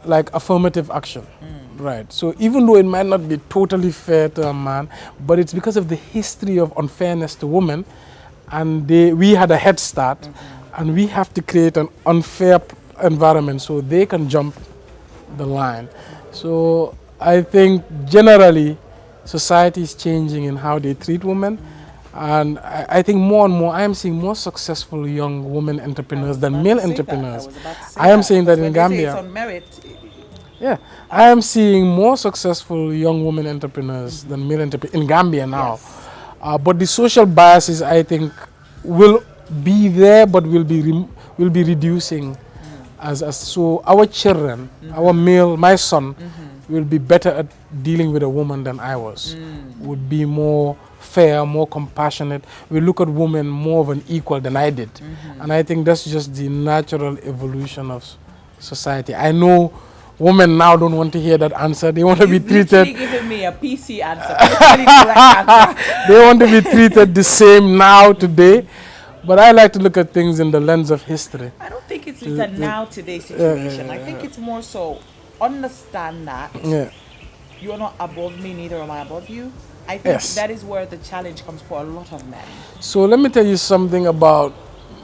like affirmative action. Right. So even though it might not be totally fair to a man, but it's because of the history of unfairness to women, and we had a head start, and we have to create an unfair environment so they can jump the line. So I think generally society is changing in how they treat women, and I think more and more I am seeing more successful young women entrepreneurs than male entrepreneurs. I am saying that in Gambia. It's on merit. Yeah, I am seeing more successful young women entrepreneurs than male entrepreneurs in Gambia now. Yes. But the social biases, I think, will be there, but will be reducing. So our children, my son, will be better at dealing with a woman than I was. Would be more fair, more compassionate. We look at women more of an equal than I did. And I think that's just the natural evolution of society. I know women now don't want to hear that answer. They want to be treated... You're giving me a PC answer. Answer. They want to be treated the same now, today. But I like to look at things in the lens of history. I don't think it's a now, today situation. I think it's more so understand that you're not above me, neither am I above you. I think that is where the challenge comes for a lot of men. So let me tell you something about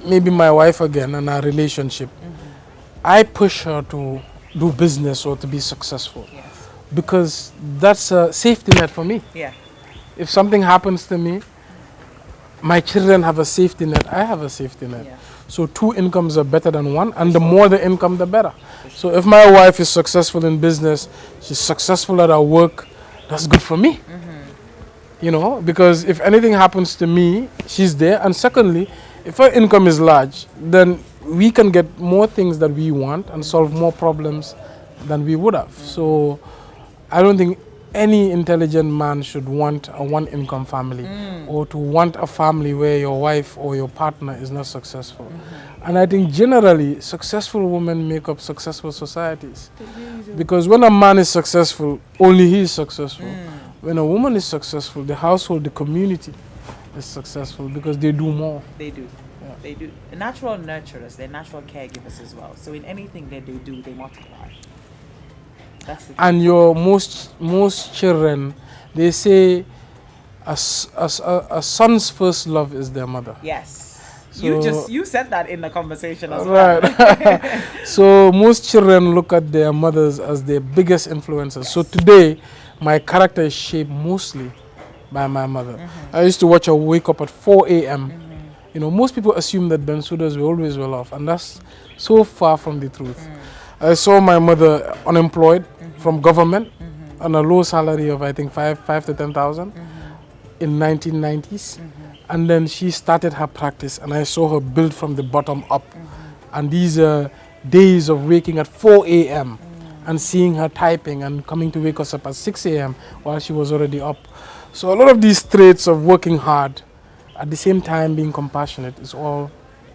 maybe my wife again and our relationship. I push her to do business or to be successful. Yes. Because that's a safety net for me. Yeah. If something happens to me, my children have a safety net, I have a safety net. Yeah. So 2 incomes are better than 1, and the more the income, the better. So if my wife is successful in business, she's successful at her work, that's good for me. You know, because if anything happens to me, she's there. And secondly, if her income is large, then we can get more things that we want and solve more problems than we would have. So I don't think any intelligent man should want a one-income family or to want a family where your wife or your partner is not successful. And I think generally successful women make up successful societies. Because when a man is successful, only he is successful. When a woman is successful, the household, the community is successful because they do more. They do. Yeah. They do. The natural nurturers, they're natural caregivers as well. So in anything that they do, they multiply. That's the thing. And your most children, they say a son's first love is their mother. Yes. So You said that in the conversation as well. Right. So most children look at their mothers as their biggest influences. Yes. So today, my character is shaped mostly by my mother. I used to watch her wake up at 4 a.m. You know, most people assume that Bensoudas were always well off, and that's so far from the truth. I saw my mother unemployed from government on a low salary of I think 5 to 10,000 in 1990s. And then she started her practice, and I saw her build from the bottom up. And these are days of waking at 4 a.m. and seeing her typing and coming to wake us up at 6 a.m. while she was already up. So a lot of these traits of working hard, at the same time being compassionate, is all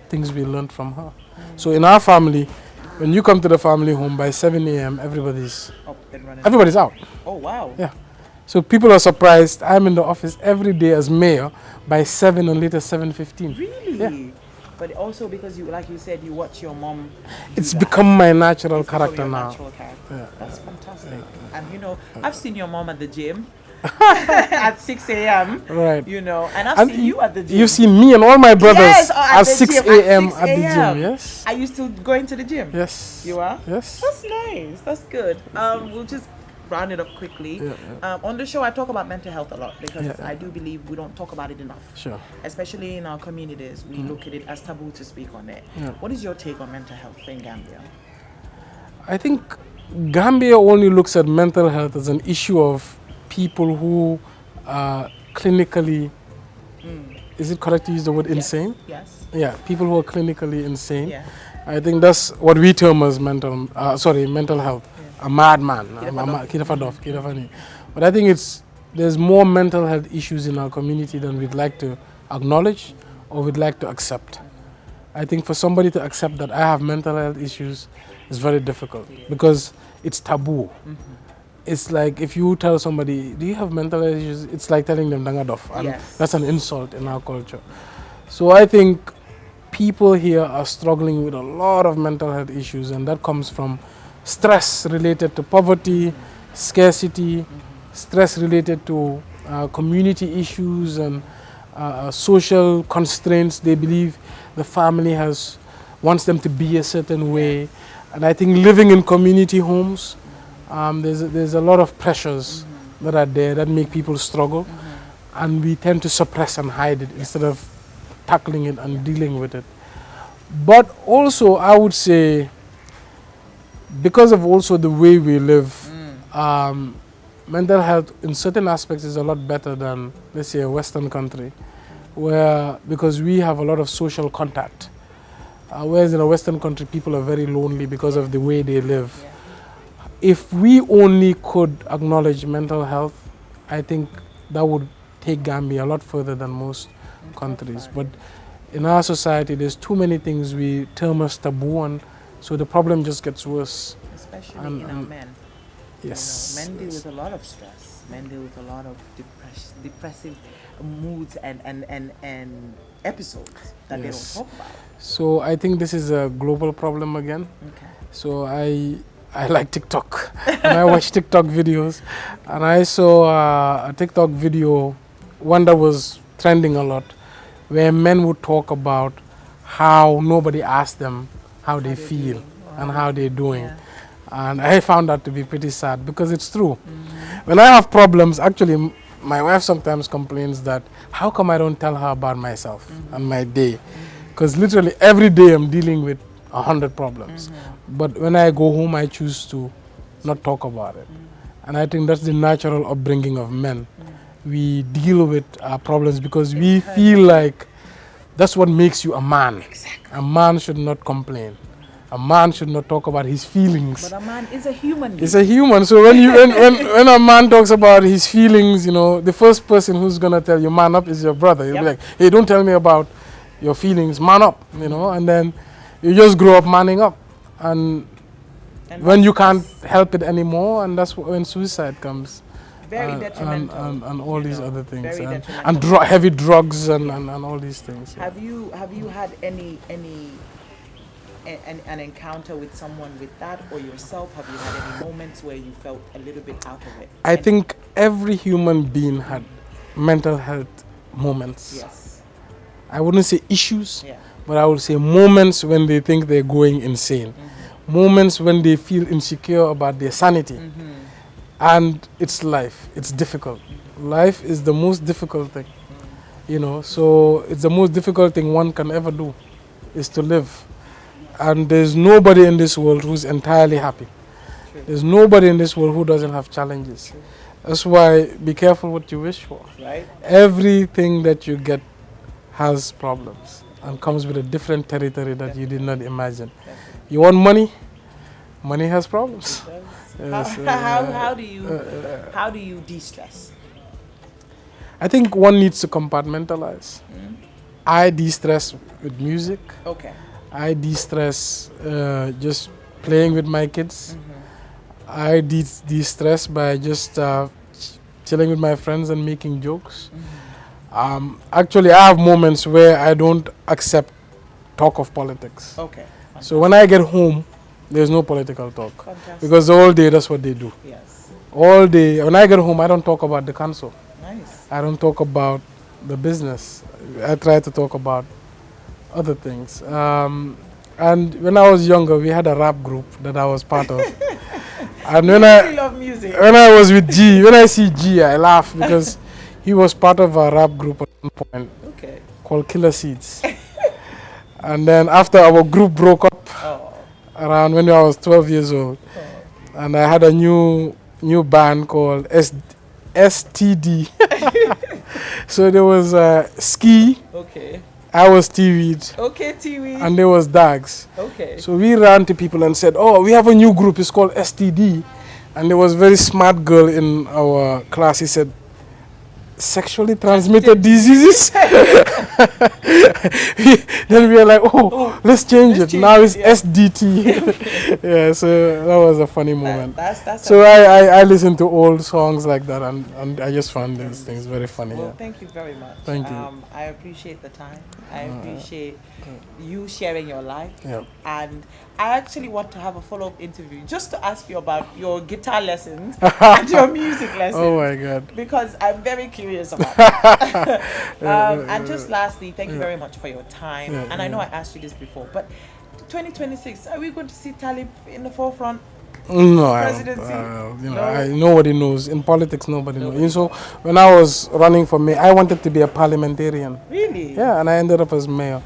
things we learned from her. So in our family, when you come to the family home by 7 a.m., everybody's out. Oh, wow. Yeah. So people are surprised. I'm in the office every day as mayor by 7 and later 7:15. Really? Yeah. But also because you, like you said, you watch your mom. It's become my natural character your now. Natural character. Yeah. That's fantastic. And you know, I've seen your mom at the gym at 6 a.m. Right. You know, and I've seen you at the gym. You've seen me and all my brothers yes, at the 6 gym, a.m. at at the 6 gym. Yes. Are you still going to the gym? Yes. You are? Yes. That's nice. That's good. We'll just round it up quickly. On the show, I talk about mental health a lot because I do believe we don't talk about it enough. Sure. Especially in our communities, we look at it as taboo to speak on it. Yeah. What is your take on mental health in Gambia? I think Gambia only looks at mental health as an issue of people who are clinically, is it correct to use the word insane? Yes. Yeah, people who are clinically insane. Yeah. I think that's what we term as mental health. A madman. Kirafadov. But I think there's more mental health issues in our community than we'd like to acknowledge or we'd like to accept. I think for somebody to accept that I have mental health issues is very difficult because it's taboo. It's like if you tell somebody, do you have mental health issues? It's like telling them dangadof. And that's an insult in our culture. So I think people here are struggling with a lot of mental health issues, and that comes from stress related to poverty, scarcity, stress related to community issues and social constraints. They believe the family wants them to be a certain way. And I think living in community homes, there's a lot of pressures that are there that make people struggle. And we tend to suppress and hide it instead of tackling it and dealing with it. But also, I would say, because of also the way we live, mental health in certain aspects is a lot better than, let's say, a Western country, because we have a lot of social contact. Whereas in a Western country, people are very lonely because of the way they live. If we only could acknowledge mental health, I think that would take Gambia a lot further than most countries. But in our society, there's too many things we term as taboo, and so the problem just gets worse. Especially in our men. Yes. You know, men deal with a lot of stress. Men deal with a lot of depressive moods and episodes that they don't talk about. So I think this is a global problem again. Okay. So I like TikTok and I watch TikTok videos, and I saw a TikTok video, one that was trending a lot, where men would talk about how nobody asked them how they feel and how they're doing. And I found that to be pretty sad because it's true. When I have problems, actually, my wife sometimes complains that how come I don't tell her about myself and my day? Because literally every day I'm dealing with 100 problems. But when I go home, I choose to not talk about it. And I think that's the natural upbringing of men. We deal with our problems because we feel like that's what makes you a man. Exactly. A man should not complain. A man should not talk about his feelings. But a man is a human being. He's a human. So when a man talks about his feelings, you know, the first person who's gonna tell you man up is your brother. He'll be like, hey, don't tell me about your feelings, man up, you know, and then you just grow up manning up. And when you can't help it anymore, and that's when suicide comes. Very detrimental. And all these other things. Very And detrimental. heavy drugs and all these things. Have you had an encounter with someone with that, or yourself? Have you had any moments where you felt a little bit out of it? I think every human being had mental health moments. Yes. I wouldn't say issues, but I would say moments when they think they're going insane. Moments when they feel insecure about their sanity. And it's life. It's difficult. Life is the most difficult thing. You know, so it's the most difficult thing one can ever do, is to live. And there's nobody in this world who's entirely happy. There's nobody in this world who doesn't have challenges. That's why be careful what you wish for. Right. Everything that you get has problems. and comes with a different territory that you did not imagine. You want money? Money has problems. Yes, How do you de-stress? I think one needs to compartmentalize. I de-stress with music. Okay. I de-stress just playing with my kids. I de-stress by just chilling with my friends and making jokes. Actually, I have moments where I don't accept talk of politics. Okay. So when I get home, there's no political talk. Fantastic. Because all day that's what they do. Yes. All day. When I get home, I don't talk about the council. Nice. I don't talk about the business. I try to talk about other things. And when I was younger, we had a rap group that I was part of. And You really love music. when I was with G, when I see G, I laugh because he was part of a rap group at one point Okay. called Killer Seeds. And then after our group broke up around when I was 12 years old, and I had a new band called STD. So there was Ski, Okay. I was T-Weed, Okay, Tiwi. and there was Dags. Okay. So we ran to people and said, oh, we have a new group, it's called STD. And there was a very smart girl in our class, he said, sexually transmitted diseases? Then we were like, let's change it. Now it's SDT. Yeah, so that was a funny moment. So I listen to old songs like that, and I just found these things very funny. Well, Yeah. thank you very much. Thank you. I appreciate the time. I appreciate you sharing your life. Yeah. And I actually want to have a follow-up interview just to ask you about your guitar lessons and your music lessons. Oh my God. Because I'm very curious about that. And just lastly, thank you very much for your time. Yeah, And I know I asked you this before, but 2026, are we going to see Talib in the forefront? No, Presidency? nobody knows. In politics, nobody knows. So when I was running for mayor, I wanted to be a parliamentarian. Really? Yeah, and I ended up as mayor.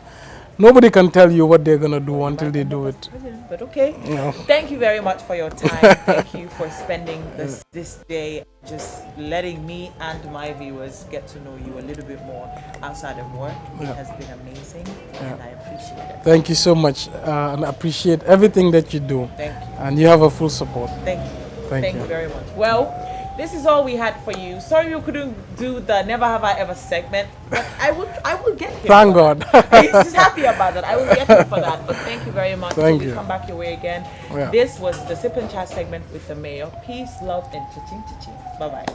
Nobody can tell you what they're gonna do until they do it. But okay. No. Thank you very much for your time. Thank you for spending this day just letting me and my viewers get to know you a little bit more outside of work. It has been amazing, and I appreciate it. Thank you so much, and I appreciate everything that you do. Thank you. And you have a full support. Thank you. Thank you you. very much. Well, this is all we had for you. Sorry we couldn't do the Never Have I Ever segment, but I will get here. Thank God. He's happy about that. I will get here for that. But thank you very much. Thank Till you. we come back your way again. Yeah. This was the Sip and Chat segment with the mayor. Peace, love, and cha-ching, cha-ching. Bye-bye.